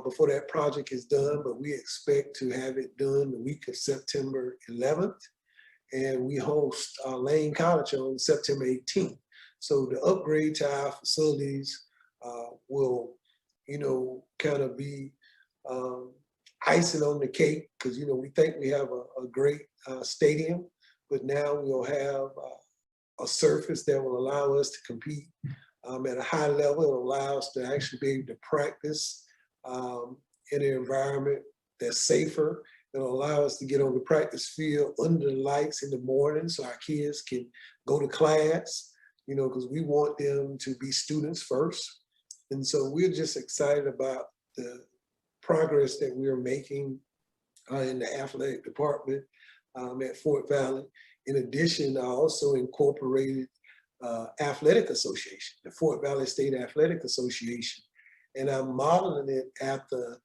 before that project is done, but we expect to have it done the week of September 11th. And we host Lane College on September 18th. So the upgrade to our facilities will, you know, kind of be icing on the cake, because, you know, we think we have a great stadium, but now we'll have a surface that will allow us to compete at a high level. It'll allow us to actually be able to practice in an environment that's safer. It'll allow us to get on the practice field under the lights in the morning so our kids can go to class, you know, because we want them to be students first. And so we're just excited about the progress that we're making in the athletic department at Fort Valley. In addition, I also incorporated Athletic Association, the Fort Valley State Athletic Association, and I'm modeling it at the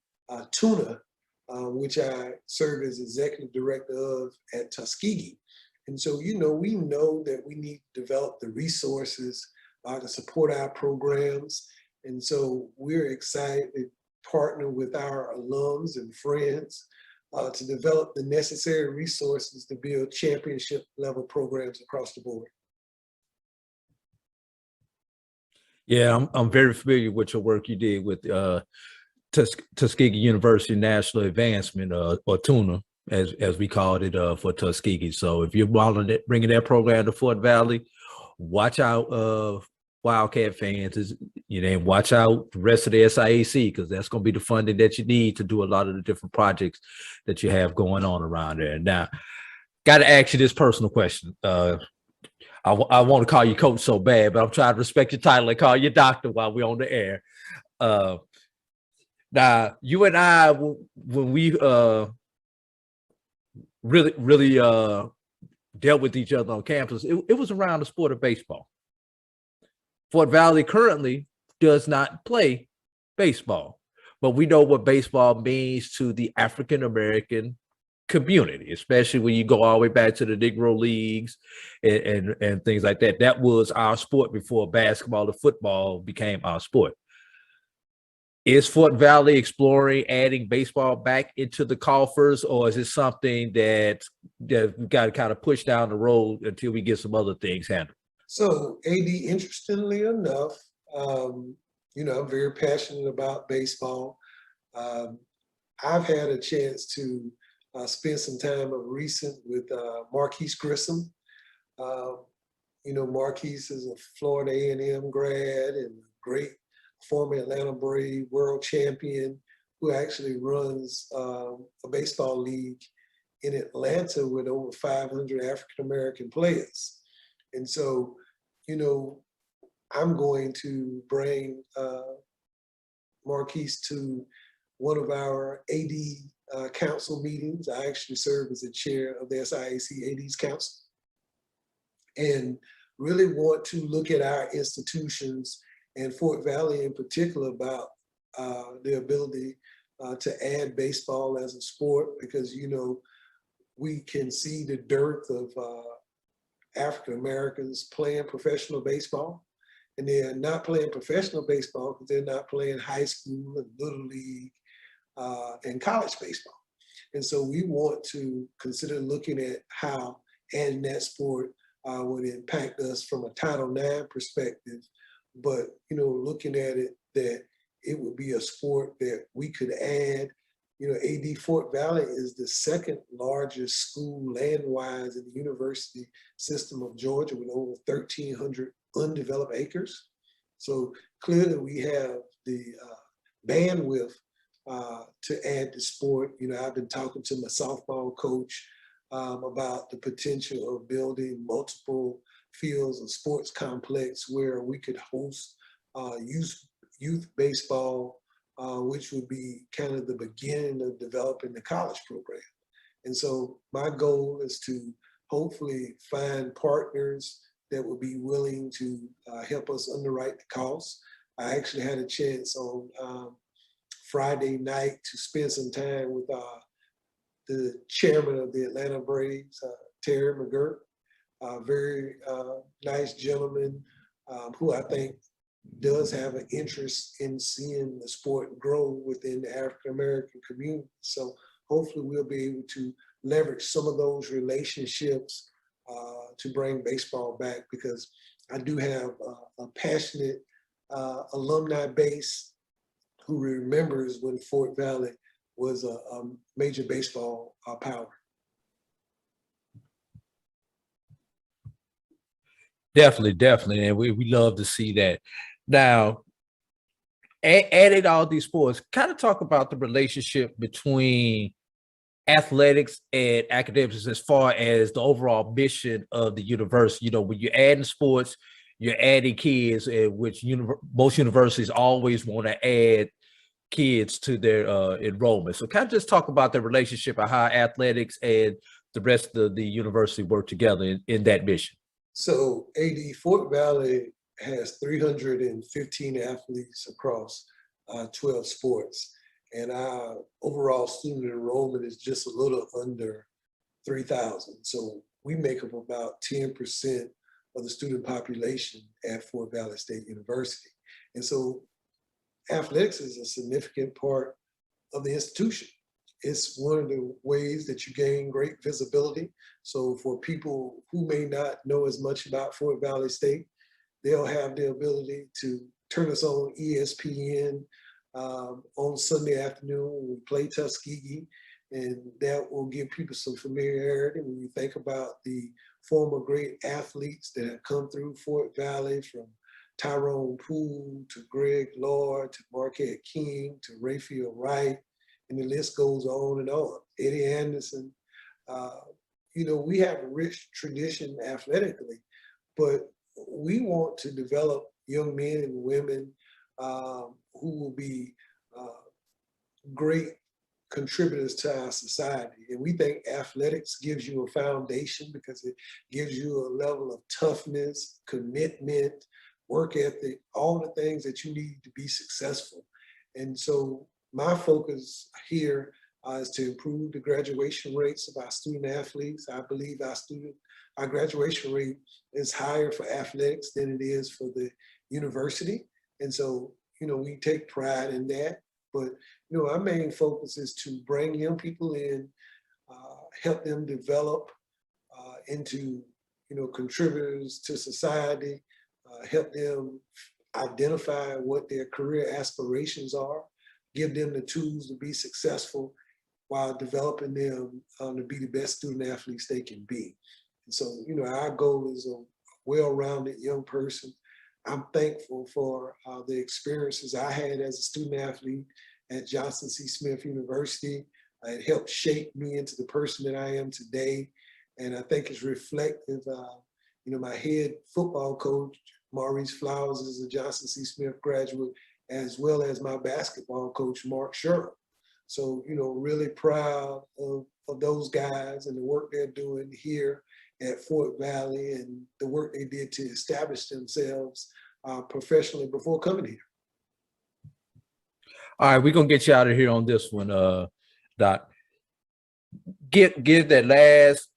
Tuna, which I serve as executive director of at Tuskegee. And so, you know, we know that we need to develop the resources to support our programs. And so we're excited to partner with our alums and friends to develop the necessary resources to build championship level programs across the board. Yeah, I'm very familiar with your work you did with Tuskegee University National Advancement, or TUNA, as we called it for Tuskegee. So if you're bringing that program to Fort Valley, watch out, Wildcat fans, and watch out the rest of the SIAC, because that's going to be the funding that you need to do a lot of the different projects that you have going on around there. Now, got to ask you this personal question. I want to call you coach so bad, but I'm trying to respect your title and call you doctor while we're on the air. Now, you and I, when we really dealt with each other on campus, it was around the sport of baseball. Fort Valley currently does not play baseball, but we know what baseball means to the African American community, especially when you go all the way back to the Negro Leagues and things like that. That was our sport before basketball and football became our sport. Is Fort Valley exploring adding baseball back into the coffers, or is it something that we've got to kind of push down the road until we get some other things handled? So, AD, interestingly enough, I'm very passionate about baseball. I've had a chance to spend some time of recent with Marquise Grissom. Marquise is a Florida A&M grad and a great former Atlanta Brave world champion who actually runs a baseball league in Atlanta with over 500 African-American players. And so, I'm going to bring Marquise to one of our AD council meetings. I actually serve as the chair of the SIAC AD's Council, and really want to look at our institutions and Fort Valley in particular about the ability to add baseball as a sport, because, we can see the dearth of African Americans playing professional baseball, and they are not playing professional baseball because they're not playing high school and little league and college baseball. And so we want to consider looking at how adding that sport would impact us from a Title IX perspective, but looking at it that it would be a sport that we could add. AD Fort Valley is the second largest school land-wise in the university system of Georgia with over 1,300 undeveloped acres. So clearly we have the bandwidth to add the sport. I've been talking to my softball coach about the potential of building multiple fields of sports complex where we could host youth baseball, which would be kind of the beginning of developing the college program. And so my goal is to hopefully find partners that would be willing to help us underwrite the costs. I actually had a chance on Friday night to spend some time with the chairman of the Atlanta Braves, Terry McGirt, a very nice gentleman who I think does have an interest in seeing the sport grow within the African-American community. So hopefully we'll be able to leverage some of those relationships to bring baseball back, because I do have a passionate alumni base who remembers when Fort Valley was a major baseball power. Definitely. And we love to see that. Now, adding all these sports, kind of talk about the relationship between athletics and academics as far as the overall mission of the university. When you're adding sports, you're adding kids, which most universities always want to add kids to their enrollment. So kind of just talk about the relationship of how athletics and the rest of the university work together in that mission. So AD Fort Valley has 315 athletes across 12 sports. And our overall student enrollment is just a little under 3,000. So we make up about 10% of the student population at Fort Valley State University. And so athletics is a significant part of the institution. It's one of the ways that you gain great visibility. So for people who may not know as much about Fort Valley State, they'll have the ability to turn us on ESPN on Sunday afternoon when we play Tuskegee, and that will give people some familiarity when you think about the former great athletes that have come through Fort Valley, from Tyrone Poole to Greg Lord to Marquette King to Rayfield Wright, and the list goes on and on. Eddie Anderson. We have a rich tradition athletically, but we want to develop young men and women who will be great contributors to our society. And we think athletics gives you a foundation because it gives you a level of toughness, commitment, work ethic, all the things that you need to be successful. And so my focus here is to improve the graduation rates of our student athletes. I believe our graduation rate is higher for athletics than it is for the university. And so, we take pride in that. But, our main focus is to bring young people in, help them develop into, contributors to society, help them identify what their career aspirations are, give them the tools to be successful while developing them to be the best student athletes they can be. And so, our goal is a well-rounded young person. I'm thankful for the experiences I had as a student athlete at Johnson C. Smith University. It helped shape me into the person that I am today. And I think it's reflective. My head football coach, Maurice Flowers, is a Johnson C. Smith graduate, as well as my basketball coach, Mark Sherrill. So, really proud of those guys and the work they're doing here at Fort Valley and the work they did to establish themselves professionally before coming here. All right, we're gonna get you out of here on this one, Doc. Give that last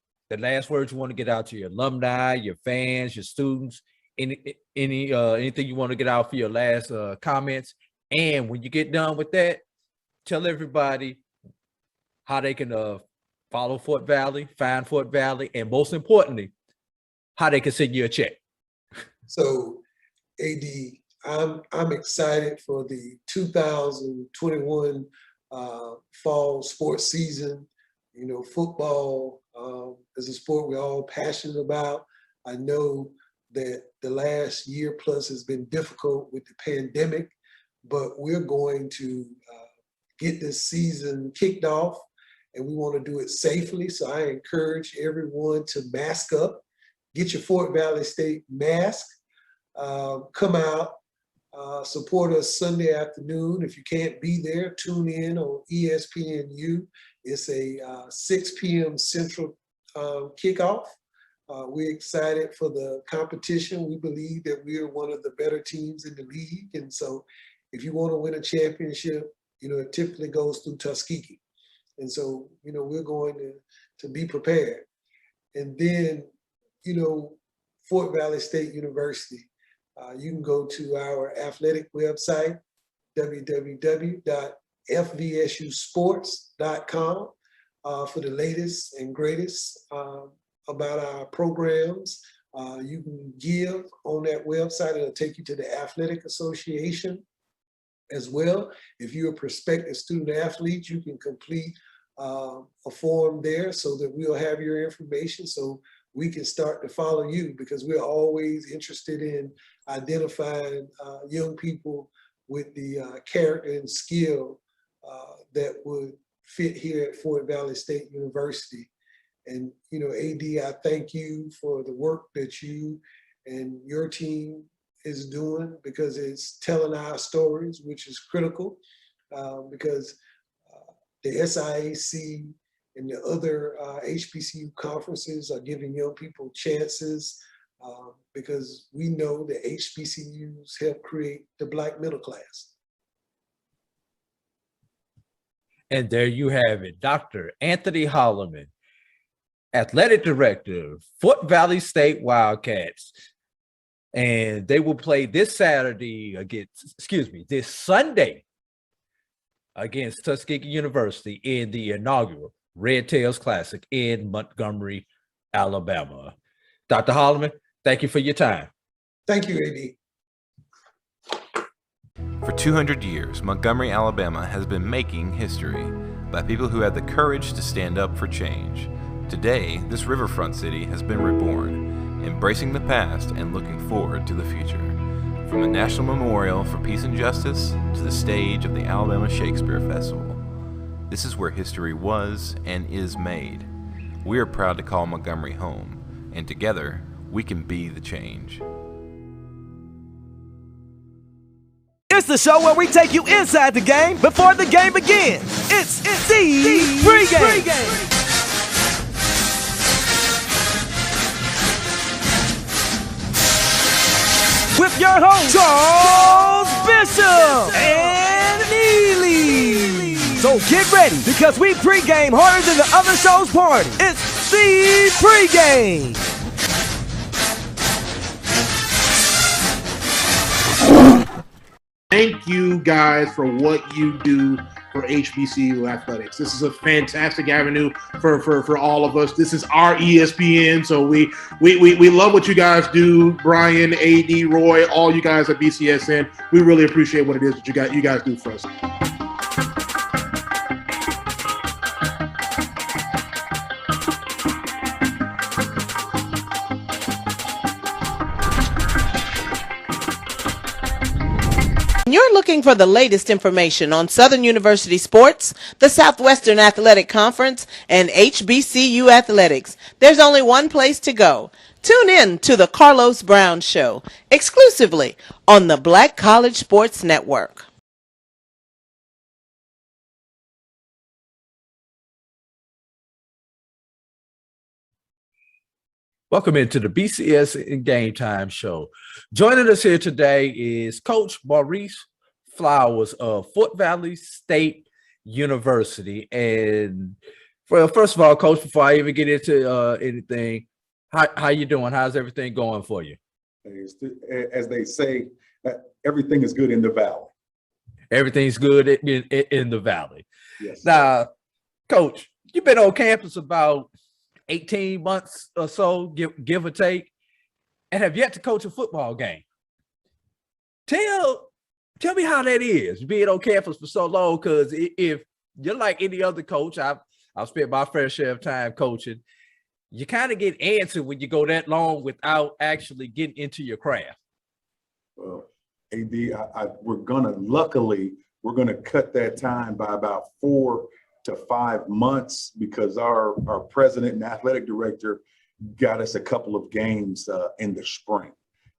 words you want to get out to your alumni, your fans, your students, anything you want to get out for your last comments. And when you get done with that, tell everybody how they can follow Fort Valley, find Fort Valley, and most importantly, how they can send you a check. So, AD, I'm excited for the 2021 fall sports season. Football is a sport we're all passionate about. I know that the last year plus has been difficult with the pandemic, but we're going to get this season kicked off, and we want to do it safely. So I encourage everyone to mask up, get your Fort Valley State mask, come out, support us Sunday afternoon. If you can't be there, tune in on ESPNU. It's a 6 p.m. Central kickoff. We're excited for the competition. We believe that we are one of the better teams in the league. And so if you want to win a championship, it typically goes through Tuskegee. And so, we're going to be prepared. And then, Fort Valley State University, you can go to our athletic website, www.fvsusports.com, for the latest and greatest about our programs. You can give on that website. It'll take you to the Athletic Association as well. If you're a prospective student athlete, you can complete a form there so that we'll have your information so we can start to follow you, because we're always interested in identifying young people with the character and skill that would fit here at Fort Valley State University. And, AD, I thank you for the work that you and your team is doing, because it's telling our stories, which is critical, because the SIAC and the other HBCU conferences are giving young people chances, because we know that HBCUs help create the Black middle class. And there you have it, Dr. Anthony Holliman, Athletic Director, Fort Valley State Wildcats. And they will play this Sunday against Tuskegee University in the inaugural Red Tails Classic in Montgomery, Alabama. Dr. Holliman, thank you for your time. Thank you, AD. For 200 years, Montgomery, Alabama has been making history by people who had the courage to stand up for change. Today, this riverfront city has been reborn, embracing the past and looking forward to the future. From the National Memorial for Peace and Justice to the stage of the Alabama Shakespeare Festival, this is where history was and is made. We are proud to call Montgomery home, and together, we can be the change. It's the show where we take you inside the game before the game begins. It's the pregame. With your host, Charles Bishop and Neely. So get ready because we pregame harder than the other show's party. It's the pregame. Thank you guys for what you do for HBCU athletics. This is a fantastic avenue for all of us. This is our ESPN, so we love what you guys do. Brian, AD, Roy, all you guys at BCSN. We really appreciate what it is that you guys do for us. You're looking for the latest information on Southern University sports, the Southwestern Athletic Conference, and HBCU athletics. There's only one place to go. Tune in to the Carlos Brown Show, exclusively on the Black College Sports Network. Welcome into the BCSN Gametime Show. Joining us here today is Coach Maurice Flowers of Fort Valley State University. And well, first of all, Coach, before I even get into anything, how you doing? How's everything going for you? As they say, everything is good in the valley. Everything's good in the valley. Yes. Now, Coach, you've been on campus about 18 months or so, give or take, and have yet to coach a football game. Tell me how that is, being on campus for so long, because if you're like any other coach, I've spent my fair share of time coaching, you kind of get antsy when you go that long without actually getting into your craft. Well, AD, we're gonna cut that time by about 4 to 5 months because our president and athletic director got us a couple of games in the spring,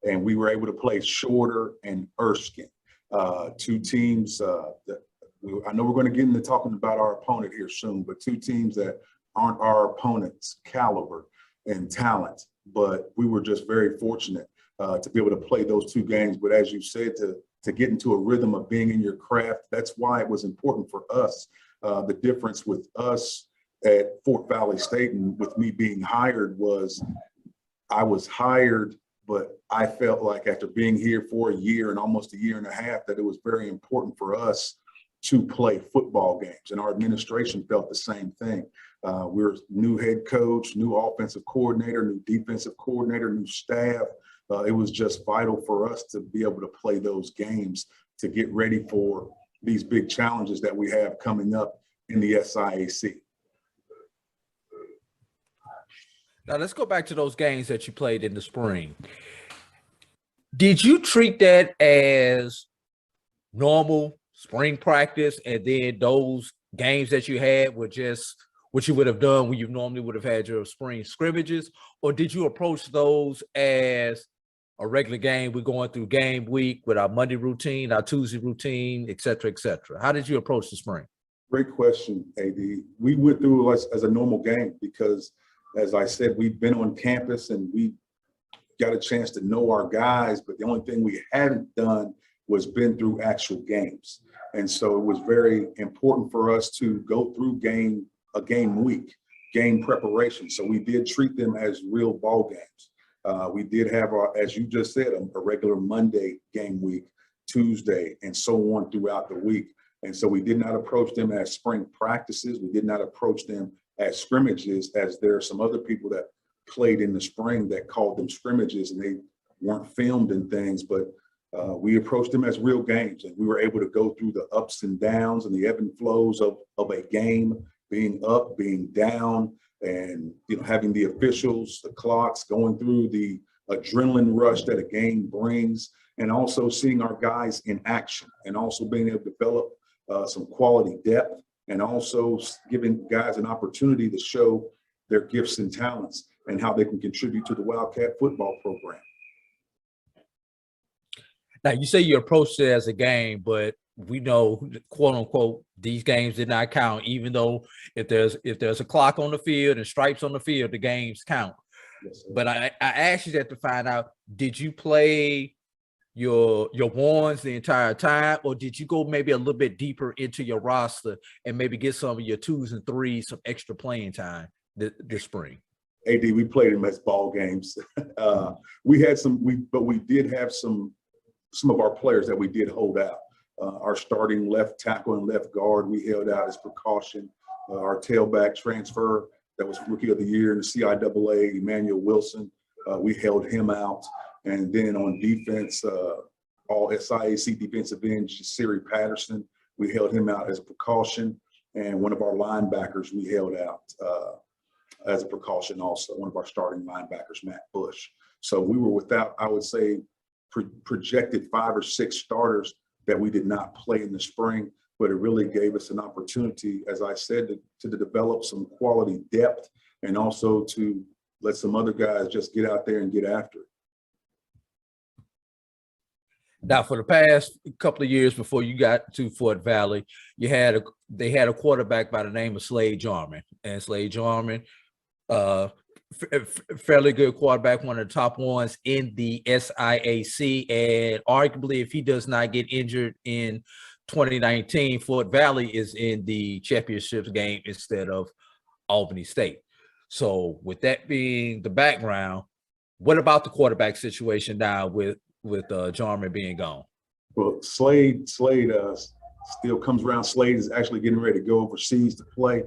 and we were able to play Shorter and Erskine, two teams that I know we're going to get into talking about our opponent here soon, but two teams that aren't our opponent's caliber and talent, but we were just very fortunate to be able to play those two games. But as you said, to get into a rhythm of being in your craft, that's why it was important for us. The difference with us at Fort Valley State and with me being hired was I was hired, but I felt like after being here for a year and almost a year and a half that it was very important for us to play football games. And our administration felt the same thing. We're new head coach, new offensive coordinator, new defensive coordinator, new staff. It was just vital for us to be able to play those games to get ready for these big challenges that we have coming up in the SIAC. Now let's go back to those games that you played in the spring. Did you treat that as normal spring practice, and then those games that you had were just what you would have done when you normally would have had your spring scrimmages? Or did you approach those as a regular game? We're going through game week with our Monday routine, our Tuesday routine, et cetera, et cetera. How did you approach the spring? Great question, AD. We went through it as a normal game because, as I said, we've been on campus and we got a chance to know our guys, but the only thing we hadn't done was been through actual games. And so it was very important for us to go through a game week, game preparation. So we did treat them as real ball games. We did have, as you just said, a regular Monday game week, Tuesday, and so on throughout the week. And so we did not approach them as spring practices. We did not approach them as scrimmages, as there are some other people that played in the spring that called them scrimmages and they weren't filmed and things, but we approached them as real games, and we were able to go through the ups and downs and the ebb and flows of a game, being up, being down, and having the officials, the clocks, going through the adrenaline rush that a game brings, and also seeing our guys in action, and also being able to develop some quality depth, and also giving guys an opportunity to show their gifts and talents and how they can contribute to the Wildcat football program. Now, you say you approached it as a game, but we know, quote unquote, these games did not count, even though if there's a clock on the field and stripes on the field, the games count. Yes, but I asked you that to find out, did you play your ones the entire time, or did you go maybe a little bit deeper into your roster and maybe get some of your 2s and 3s some extra playing time this spring? AD, we played them as ball games. We had but we did have some of our players that we did hold out. Our starting left tackle and left guard, we held out as precaution. Our tailback transfer that was Rookie of the Year in the CIAA, Emmanuel Wilson, we held him out. And then on defense, all SIAC defensive end, Siri Patterson, we held him out as a precaution. And one of our linebackers we held out as a precaution also, one of our starting linebackers, Matt Bush. So we were without, I would say, projected 5 or 6 starters that we did not play in the spring, but it really gave us an opportunity, as I said, to develop some quality depth and also to let some other guys just get out there and get after it. Now, for the past couple of years before you got to Fort Valley, they had a quarterback by the name of Slade Jarman, and Slade Jarman, fairly good quarterback, one of the top ones in the SIAC, and arguably, if he does not get injured in 2019, Fort Valley is in the championship game instead of Albany State. So, with that being the background, what about the quarterback situation now with Jarman being gone? Well, Slade still comes around. Slade is actually getting ready to go overseas to play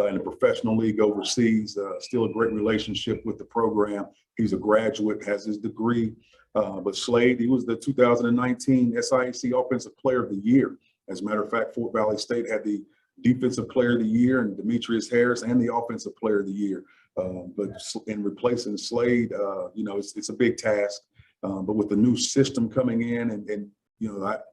in a professional league overseas. Still a great relationship with the program. He's a graduate, has his degree. But Slade, he was the 2019 SIAC Offensive Player of the Year. As a matter of fact, Fort Valley State had the Defensive Player of the Year and Demetrius Harris and the Offensive Player of the Year. But in replacing Slade, it's a big task. But with the new system coming in and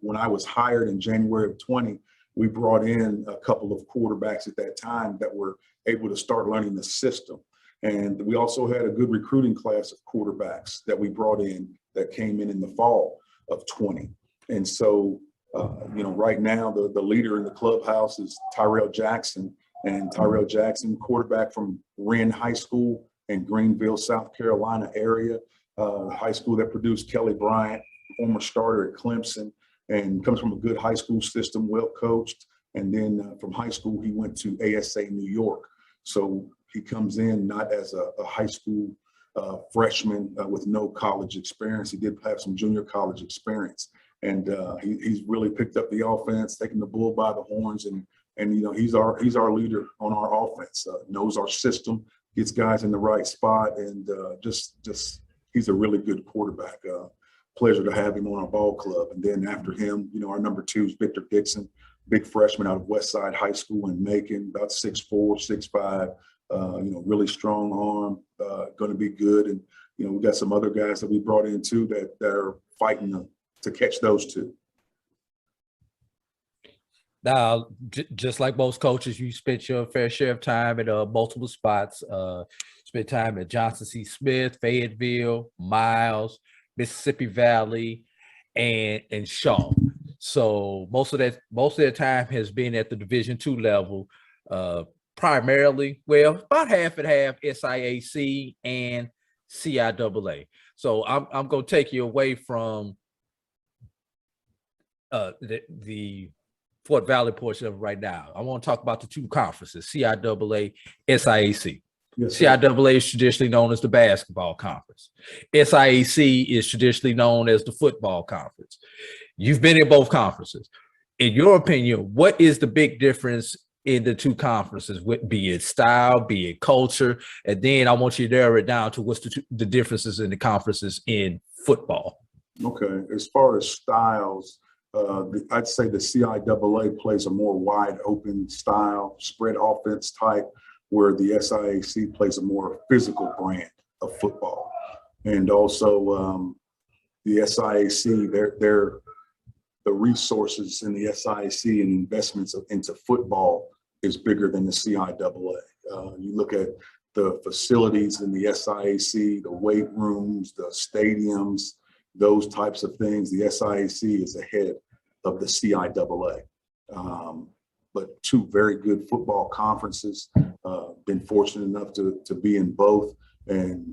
when I was hired in January of 20, we brought in a couple of quarterbacks at that time that were able to start learning the system. And we also had a good recruiting class of quarterbacks that we brought in that came in the fall of 20. And so, right now the leader in the clubhouse is Tyrell Jackson, and Tyrell Jackson, quarterback from Wren High School in Greenville, South Carolina area, high school that produced Kelly Bryant, former starter at Clemson, and comes from a good high school system, well coached. And then from high school, he went to ASA New York. So he comes in not as a high school freshman with no college experience. He did have some junior college experience. And he's really picked up the offense, taking the bull by the horns, and he's our leader on our offense. Knows our system, gets guys in the right spot, and just he's a really good quarterback. Pleasure to have him on our ball club. And then after him, our number 2 is Victor Dixon, big freshman out of Westside High School in Macon, about 6'4", 6'5", really strong arm, going to be good. And we got some other guys that we brought in too that are fighting to catch those 2. Now, just like most coaches, you spent your fair share of time at multiple spots. Spent time at Johnson C. Smith, Fayetteville, Miles, Mississippi Valley, and Shaw. So most of their time has been at the Division II level, primarily, about half and half SIAC and CIAA. So I'm going to take you away from the Fort Valley portion of it right now. I want to talk about the 2 conferences, CIAA, SIAC. Yes, CIAA is traditionally known as the basketball conference. SIAC is traditionally known as the football conference. You've been in both conferences. In your opinion, what is the big difference in the 2 conferences, be it style, be it culture? And then I want you to narrow it down to what's the differences in the conferences in football. Okay, as far as styles, I'd say the CIAA plays a more wide open style, spread offense type, where the SIAC plays a more physical brand of football. And also the SIAC, the resources in the SIAC and investments into football is bigger than the CIAA. You look at the facilities in the SIAC, the weight rooms, the stadiums, those types of things. The SIAC is ahead of the CIAA. But 2 very good football conferences. Been fortunate enough to be in both, and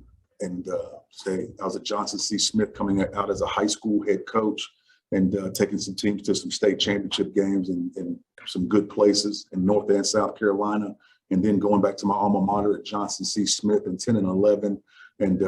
say I was at Johnson C. Smith coming out as a high school head coach and taking some teams to some state championship games and some good places in North and South Carolina, and then going back to my alma mater at Johnson C. Smith in 10 and 11, and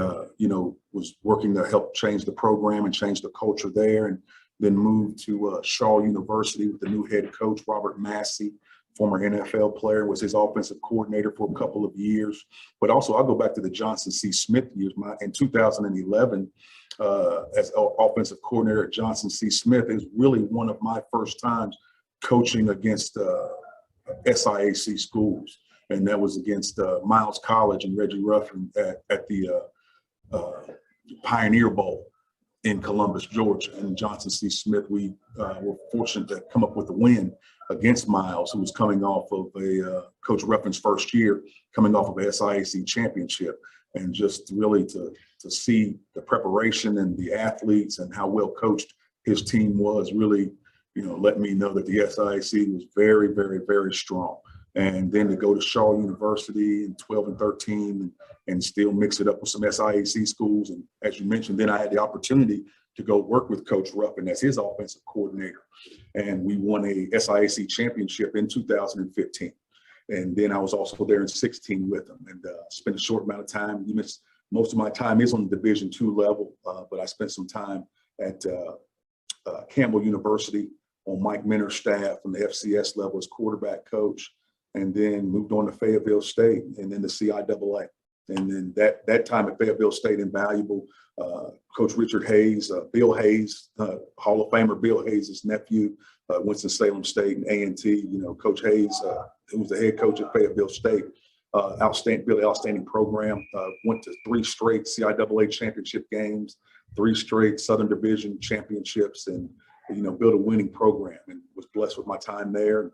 was working to help change the program and change the culture there, and then moved to Shaw University with the new head coach, Robert Massey, former NFL player, was his offensive coordinator for a couple of years. But also I'll go back to the Johnson C. Smith years. In 2011, as offensive coordinator at Johnson C. Smith, is really one of my first times coaching against SIAC schools. And that was against Miles College and Reggie Ruffin at the Pioneer Bowl in Columbus, Georgia. And Johnson C. Smith, we were fortunate to come up with a win against Miles, who was coming off of Coach Ruffin's first year, coming off of a SIAC championship. And just really to see the preparation and the athletes and how well coached his team was really, let me know that the SIAC was very, very, very strong. And then to go to Shaw University in 12 and 13 and still mix it up with some SIAC schools. And as you mentioned, then I had the opportunity to go work with Coach Ruffin as his offensive coordinator. And we won a SIAC championship in 2015. And then I was also there in 16 with him and spent a short amount of time. Most of my time is on the Division II level, but I spent some time at Campbell University on Mike Minter's staff on the FCS level as quarterback coach, and then moved on to Fayetteville State and then the CIAA. And then that time at Fayetteville State, invaluable. Coach Richard Hayes, Bill Hayes, Hall of Famer Bill Hayes' nephew, Winston-Salem State and A&T. Coach Hayes, who was the head coach at Fayetteville State, outstanding program. Went to 3 straight CIAA championship games, 3 straight Southern Division championships, and built a winning program. And was blessed with my time there.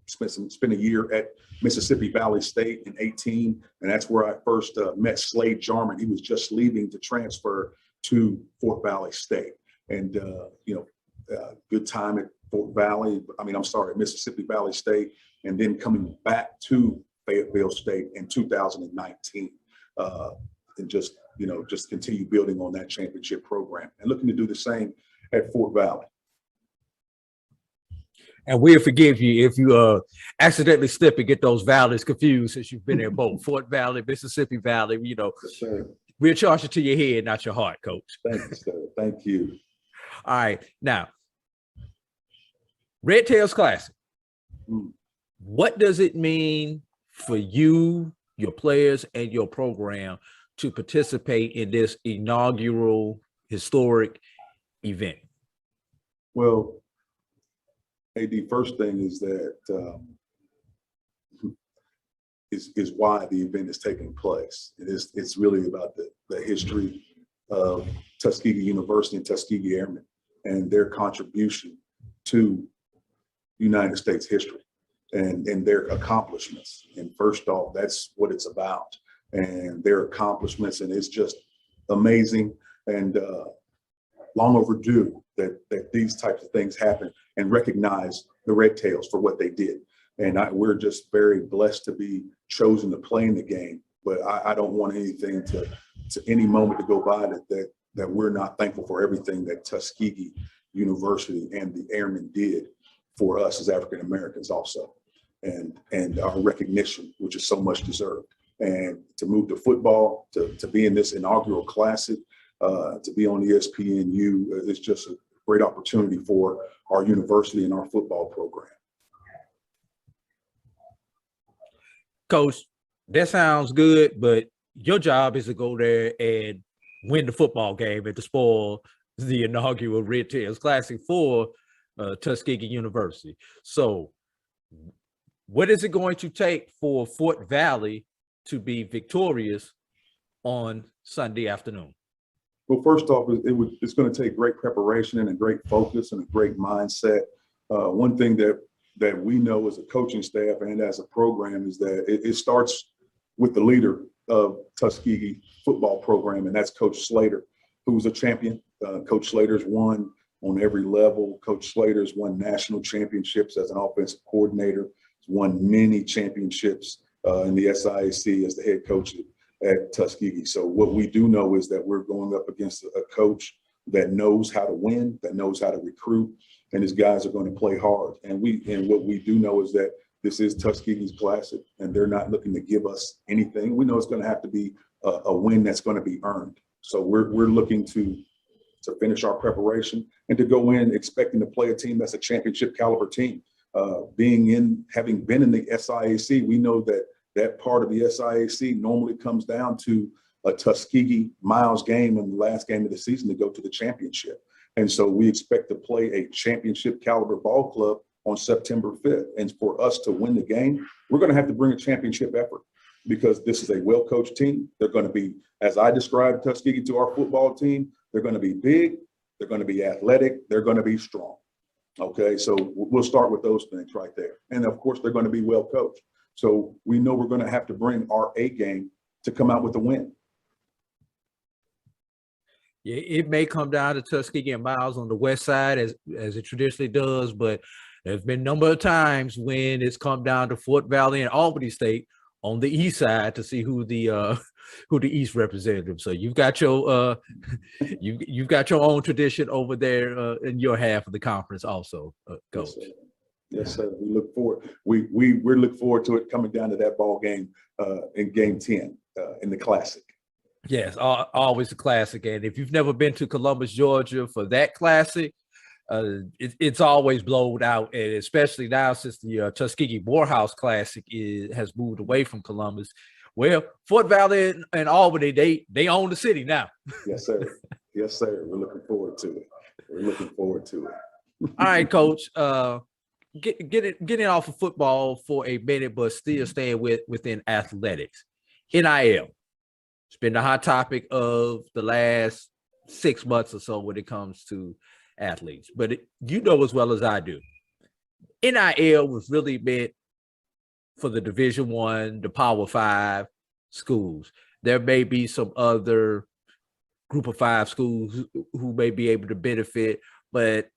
Spent a year at Mississippi Valley State in 18, and that's where I first met Slade Jarman. He was just leaving to transfer to Fort Valley State, and good time at Mississippi Valley State, and then coming back to Fayetteville State in 2019, and just continue building on that championship program and looking to do the same at Fort Valley. And we'll forgive you if you accidentally slip and get those valleys confused, since you've been there both. Fort Valley, Mississippi Valley, we'll charge it to your head, not your heart, Coach. Thank you, sir. Thank you. All right. Now, Red Tails Classic. What does it mean for you, your players, and your program to participate in this inaugural historic event? Well, AD, first thing is that is why the event is taking place. It's really about the history of Tuskegee University and Tuskegee Airmen and their contribution to United States history and their accomplishments. And first off, that's what it's about, and their accomplishments. And it's just amazing and long overdue that these types of things happen and recognize the Red Tails for what they did. And we're just very blessed to be chosen to play in the game. But I don't want anything to any moment to go by that we're not thankful for everything that Tuskegee University and the Airmen did for us as African Americans also, and our recognition, which is so much deserved. And to move to football, to be in this inaugural classic, to be on ESPNU, is just a great opportunity for our university and our football program. Coach, that sounds good, but your job is to go there and win the football game and to spoil the inaugural Red Tails Classic for Tuskegee University. So what is it going to take for Fort Valley to be victorious on Sunday afternoon? Well, first off, it's going to take great preparation and a great focus and a great mindset. One thing that we know as a coaching staff and as a program is that it starts with the leader of Tuskegee football program, and that's Coach Slater, who's a champion. Coach Slater's won on every level. Coach Slater's won national championships as an offensive coordinator. He's won many championships in the SIAC as the head coach at Tuskegee. So what we do know is that we're going up against a coach that knows how to win, that knows how to recruit, and his guys are going to play hard. And what we do know is that this is Tuskegee's Classic, and they're not looking to give us anything. We know it's going to have to be a win that's going to be earned. So we're looking to finish our preparation and to go in expecting to play a team that's a championship caliber team. Having been in the SIAC, we know that part of the SIAC normally comes down to a Tuskegee Miles game in the last game of the season to go to the championship. And so we expect to play a championship caliber ball club on September 5th. And for us to win the game, we're going to have to bring a championship effort because this is a well-coached team. They're going to be, as I described Tuskegee to our football team, they're going to be big, they're going to be athletic, they're going to be strong. Okay, so we'll start with those things right there. And of course, they're going to be well-coached. So we know we're going to have to bring our A game to come out with a win. Yeah, it may come down to Tuskegee and Miles on the west side as it traditionally does, but there's been a number of times when it's come down to Fort Valley and Albany State on the east side to see who the east representative. So you've got your you've got your own tradition over there in your half of the conference also, Coach. Yes, sir. We look forward. We're looking forward to it coming down to that ball game in Game 10 in the Classic. Yes, always a classic. And if you've never been to Columbus, Georgia for that Classic, it's always blowed out, and especially now since the Tuskegee Morehouse Classic has moved away from Columbus. Well, Fort Valley and Albany, they own the city now. Yes, sir. Yes, sir. We're looking forward to it. We're looking forward to it. All right, Coach. Getting off of football for a minute, but still staying within athletics. NIL. It's been the hot topic of the last 6 months or so when it comes to athletes. But you know as well as I do, NIL was really meant for the Division I, the Power 5 schools. There may be some other Group of 5 schools who may be able to benefit, but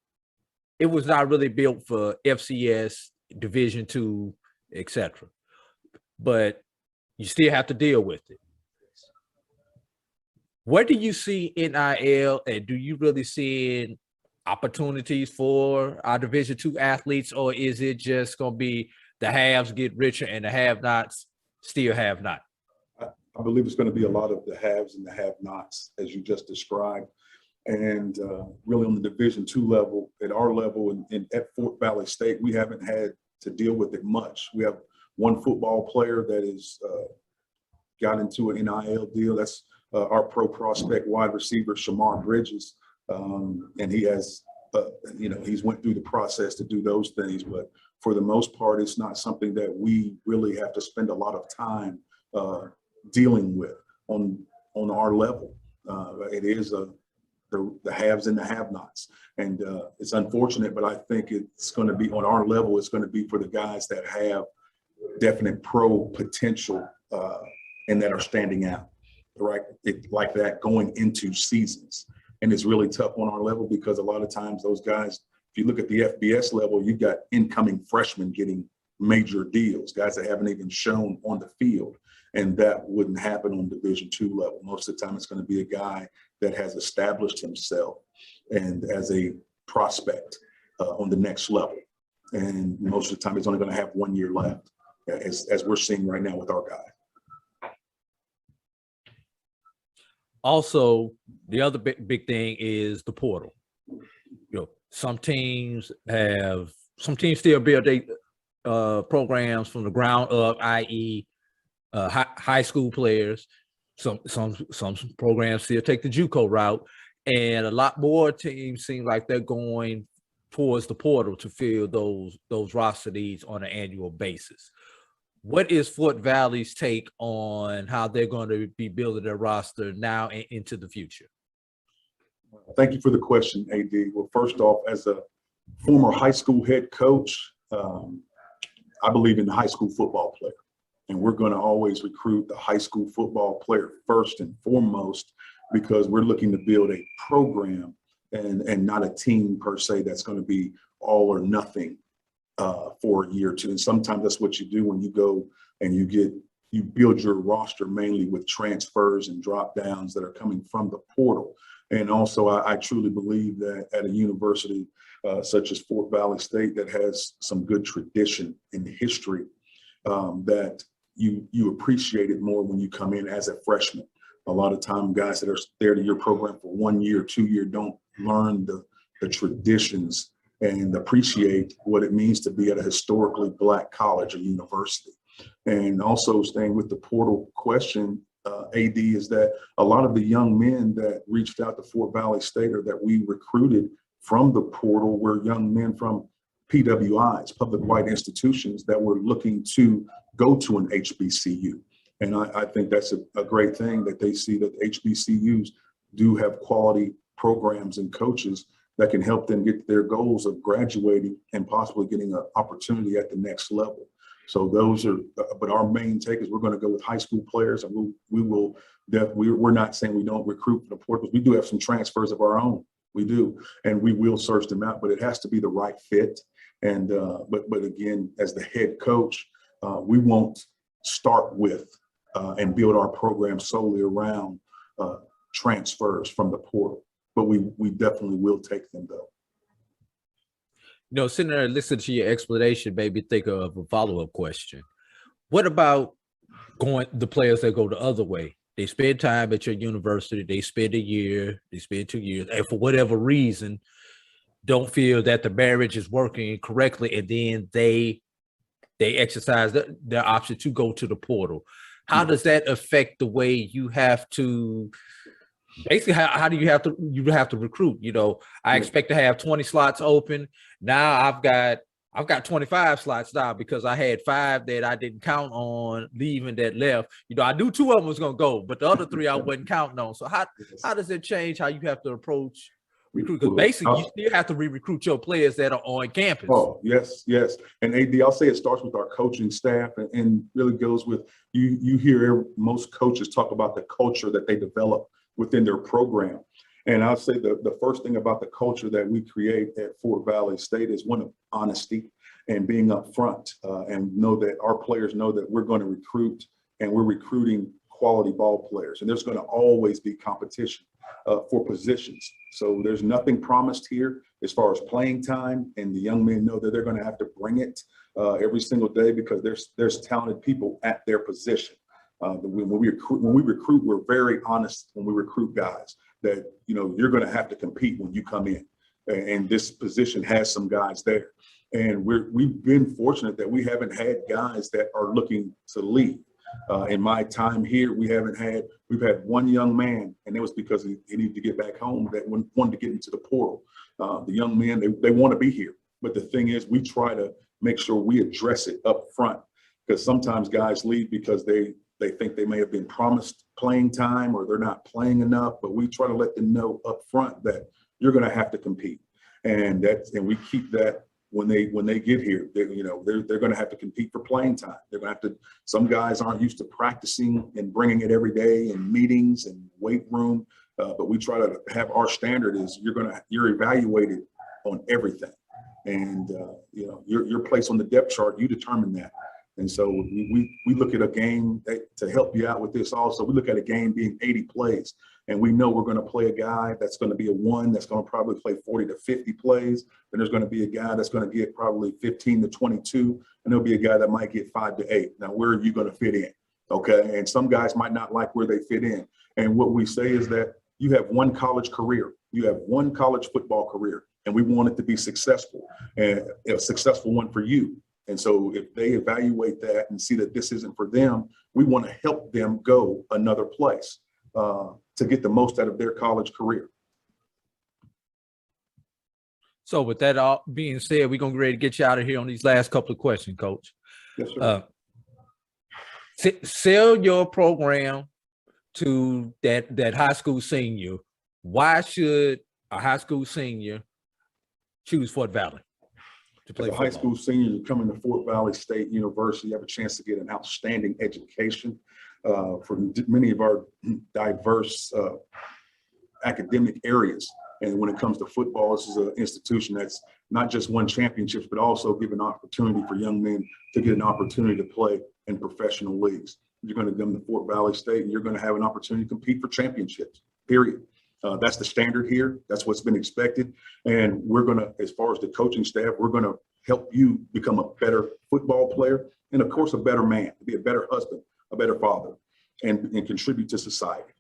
it was not really built for FCS, Division II, etc. But you still have to deal with it. Where do you see NIL, and do you really see opportunities for our Division II athletes, or is it just going to be the haves get richer and the have-nots still have not? I believe it's going to be a lot of the haves and the have-nots, as you just described. And really on the Division II level, at our level at Fort Valley State, we haven't had to deal with it much. We have one football player that is got into an NIL deal. That's our pro prospect wide receiver, Shamar Bridges. And he has, he's went through the process to do those things. But for the most part, it's not something that we really have to spend a lot of time dealing with on our level. It is the haves and the have-nots. And it's unfortunate, but I think it's going to be on our level, it's going to be for the guys that have definite pro potential and that are standing out, right? Like that going into seasons. And it's really tough on our level because a lot of times those guys, if you look at the FBS level, you've got incoming freshmen getting major deals, guys that haven't even shown on the field. And that wouldn't happen on Division II level. Most of the time, it's going to be a guy that has established himself and as a prospect on the next level. And most of the time, he's only going to have 1 year left, as we're seeing right now with our guy. Also, the other big thing is the portal. Some teams still build their programs from the ground up, i.e., high school players. Some programs still take the JUCO route, and a lot more teams seem like they're going towards the portal to fill those roster needs on an annual basis. What is Fort Valley's take on how they're going to be building their roster now and into the future? Thank you for the question, AD. Well, first off, as a former high school head coach, I believe in the high school football player. And we're going to always recruit the high school football player first and foremost, because we're looking to build a program and not a team per se that's going to be all or nothing for a year or two. And sometimes that's what you do when you go and you get you build your roster mainly with transfers and drop downs that are coming from the portal. And also, I truly believe that at a university such as Fort Valley State that has some good tradition in history, that you appreciate it more when you come in as a freshman. A lot of time, guys that are there to your program for 1 year, 2 year, don't learn the traditions and appreciate what it means to be at a historically Black college or university. And also, staying with the portal question, AD, is that a lot of the young men that reached out to Fort Valley State or that we recruited from the portal were young men from PWIs, public white institutions, that were looking to go to an HBCU. And I think that's a great thing, that they see that HBCUs do have quality programs and coaches that can help them get their goals of graduating and possibly getting an opportunity at the next level. So those are, but our main take is we're going to go with high school players, and we're not saying we don't recruit for the portals. We do have some transfers of our own. We do, and we will search them out, but it has to be the right fit. And but again, as the head coach, we won't start with and build our program solely around transfers from the portal, but we definitely will take them though. You know, sitting there and listening to your explanation made me think of a follow-up question. What about the players that go the other way? They spend time at your university, they spend a year, they spend 2 years, and for whatever reason, don't feel that the marriage is working correctly, and then they exercise their option to go to the portal. How does that affect the way you have to, basically, how do you have to recruit? You know, I expect to have 20 slots open. Now I've got 25 slots now because I had 5 that I didn't count on leaving that left. You know, I knew 2 of them was gonna go, but the other 3 I wasn't counting on. So how does it change how you have to approach recruit? Because basically you still have to re-recruit your players that are on campus. Oh, yes. And AD, I'll say it starts with our coaching staff and really goes with, you hear most coaches talk about the culture that they develop within their program. And I'll say the first thing about the culture that we create at Fort Valley State is one of honesty and being upfront, and know that our players know that we're going to recruit, and we're recruiting quality ball players. And there's going to always be competition for positions. So there's nothing promised here as far as playing time, and the young men know that they're going to have to bring it every single day, because there's talented people at their position. When we recruit, we're very honest when we recruit guys, that, you know, you're going to have to compete when you come in, and this position has some guys there. And we've been fortunate that we haven't had guys that are looking to leave. In my time here, we've had one young man, and it was because he needed to get back home, that wanted to get into the portal. The young men, they want to be here, but the thing is, we try to make sure we address it up front, because sometimes guys leave because they think they may have been promised playing time, or they're not playing enough, but we try to let them know up front that you're going to have to compete. And we keep that when they get here. They're going to have to compete for playing time. They're going to have to, some guys aren't used to practicing and bringing it every day in meetings and weight room, but we try to have our standard is you're evaluated on everything. And your place on the depth chart, you determine that. And so we look at a game to help you out with this also. We look at a game being 80 plays, and we know we're going to play a guy that's going to be a 1 that's going to probably play 40 to 50 plays. Then there's going to be a guy that's going to get probably 15 to 22, and there'll be a guy that might get 5 to 8. Now, where are you going to fit in? Okay. And some guys might not like where they fit in. And what we say is that you have one college career, you have one college football career, and we want it to be successful, and a successful one for you. And so if they evaluate that and see that this isn't for them, we want to help them go another place to get the most out of their college career. So with that all being said, we're going to be ready to get you out of here on these last couple of questions, Coach. Yes, sir. Sell your program to that high school senior. Why should a high school senior choose Fort Valley? As a high school senior, you come into Fort Valley State University, you have a chance to get an outstanding education for many of our diverse academic areas. And when it comes to football, this is an institution that's not just won championships, but also give an opportunity for young men to get an opportunity to play in professional leagues. You're going to come to Fort Valley State, and you're going to have an opportunity to compete for championships, period. That's the standard here. That's what's been expected. And we're going to, as far as the coaching staff, we're going to help you become a better football player and, of course, a better man, be a better husband, a better father, and contribute to society.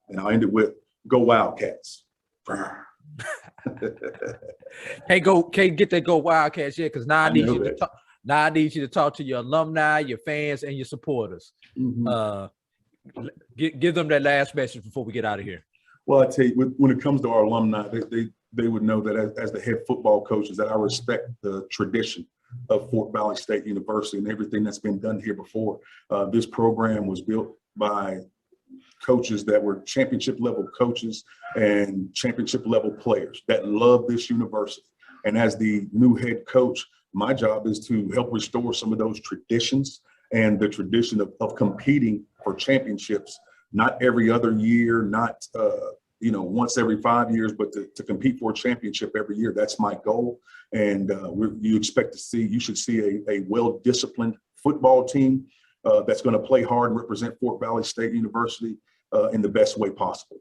And I'll end it with, go Wildcats. Can't get that go Wildcats yet, because now I need you to talk. Now I need you to talk to your alumni, your fans, and your supporters. Mm-hmm. Give them that last message before we get out of here. Well, I tell you, when it comes to our alumni, they would know that as the head football coaches, that I respect the tradition of Fort Valley State University and everything that's been done here before. This program was built by coaches that were championship level coaches and championship level players that love this university. And as the new head coach, my job is to help restore some of those traditions and the tradition of competing for championships, not every other year, not once every 5 years, but to compete for a championship every year. That's my goal. And you should see a well-disciplined football team that's going to play hard and represent Fort Valley State University in the best way possible.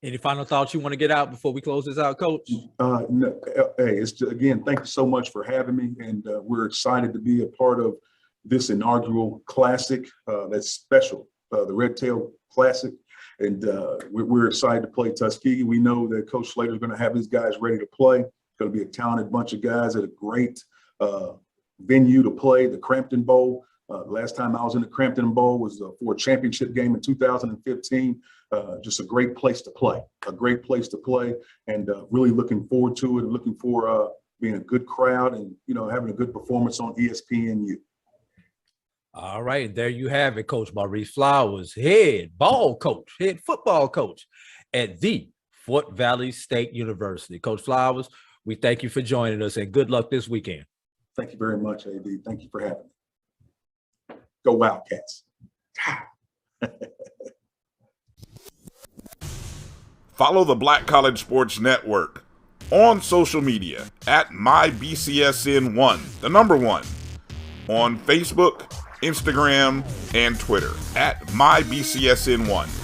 Any final thoughts you want to get out before we close this out, Coach? No, hey, again, thank you so much for having me. And we're excited to be a part of this inaugural classic that's special, the Red Tail Classic. And we're excited to play Tuskegee. We know that Coach Slater is going to have his guys ready to play. It's going to be a talented bunch of guys at a great venue to play, the Crampton Bowl. Last time I was in the Crampton Bowl was for a championship game in 2015. Just a great place to play, and really looking forward to it. Looking for being a good crowd and, having a good performance on ESPNU. All right, there you have it, Coach Maurice Flowers, head football coach at the Fort Valley State University. Coach Flowers, we thank you for joining us, and good luck this weekend. Thank you very much, AD. Thank you for having me. Go Wildcats. Follow the Black College Sports Network on social media at MyBCSN1, the number 1, on Facebook, Instagram, and Twitter at MyBCSN1.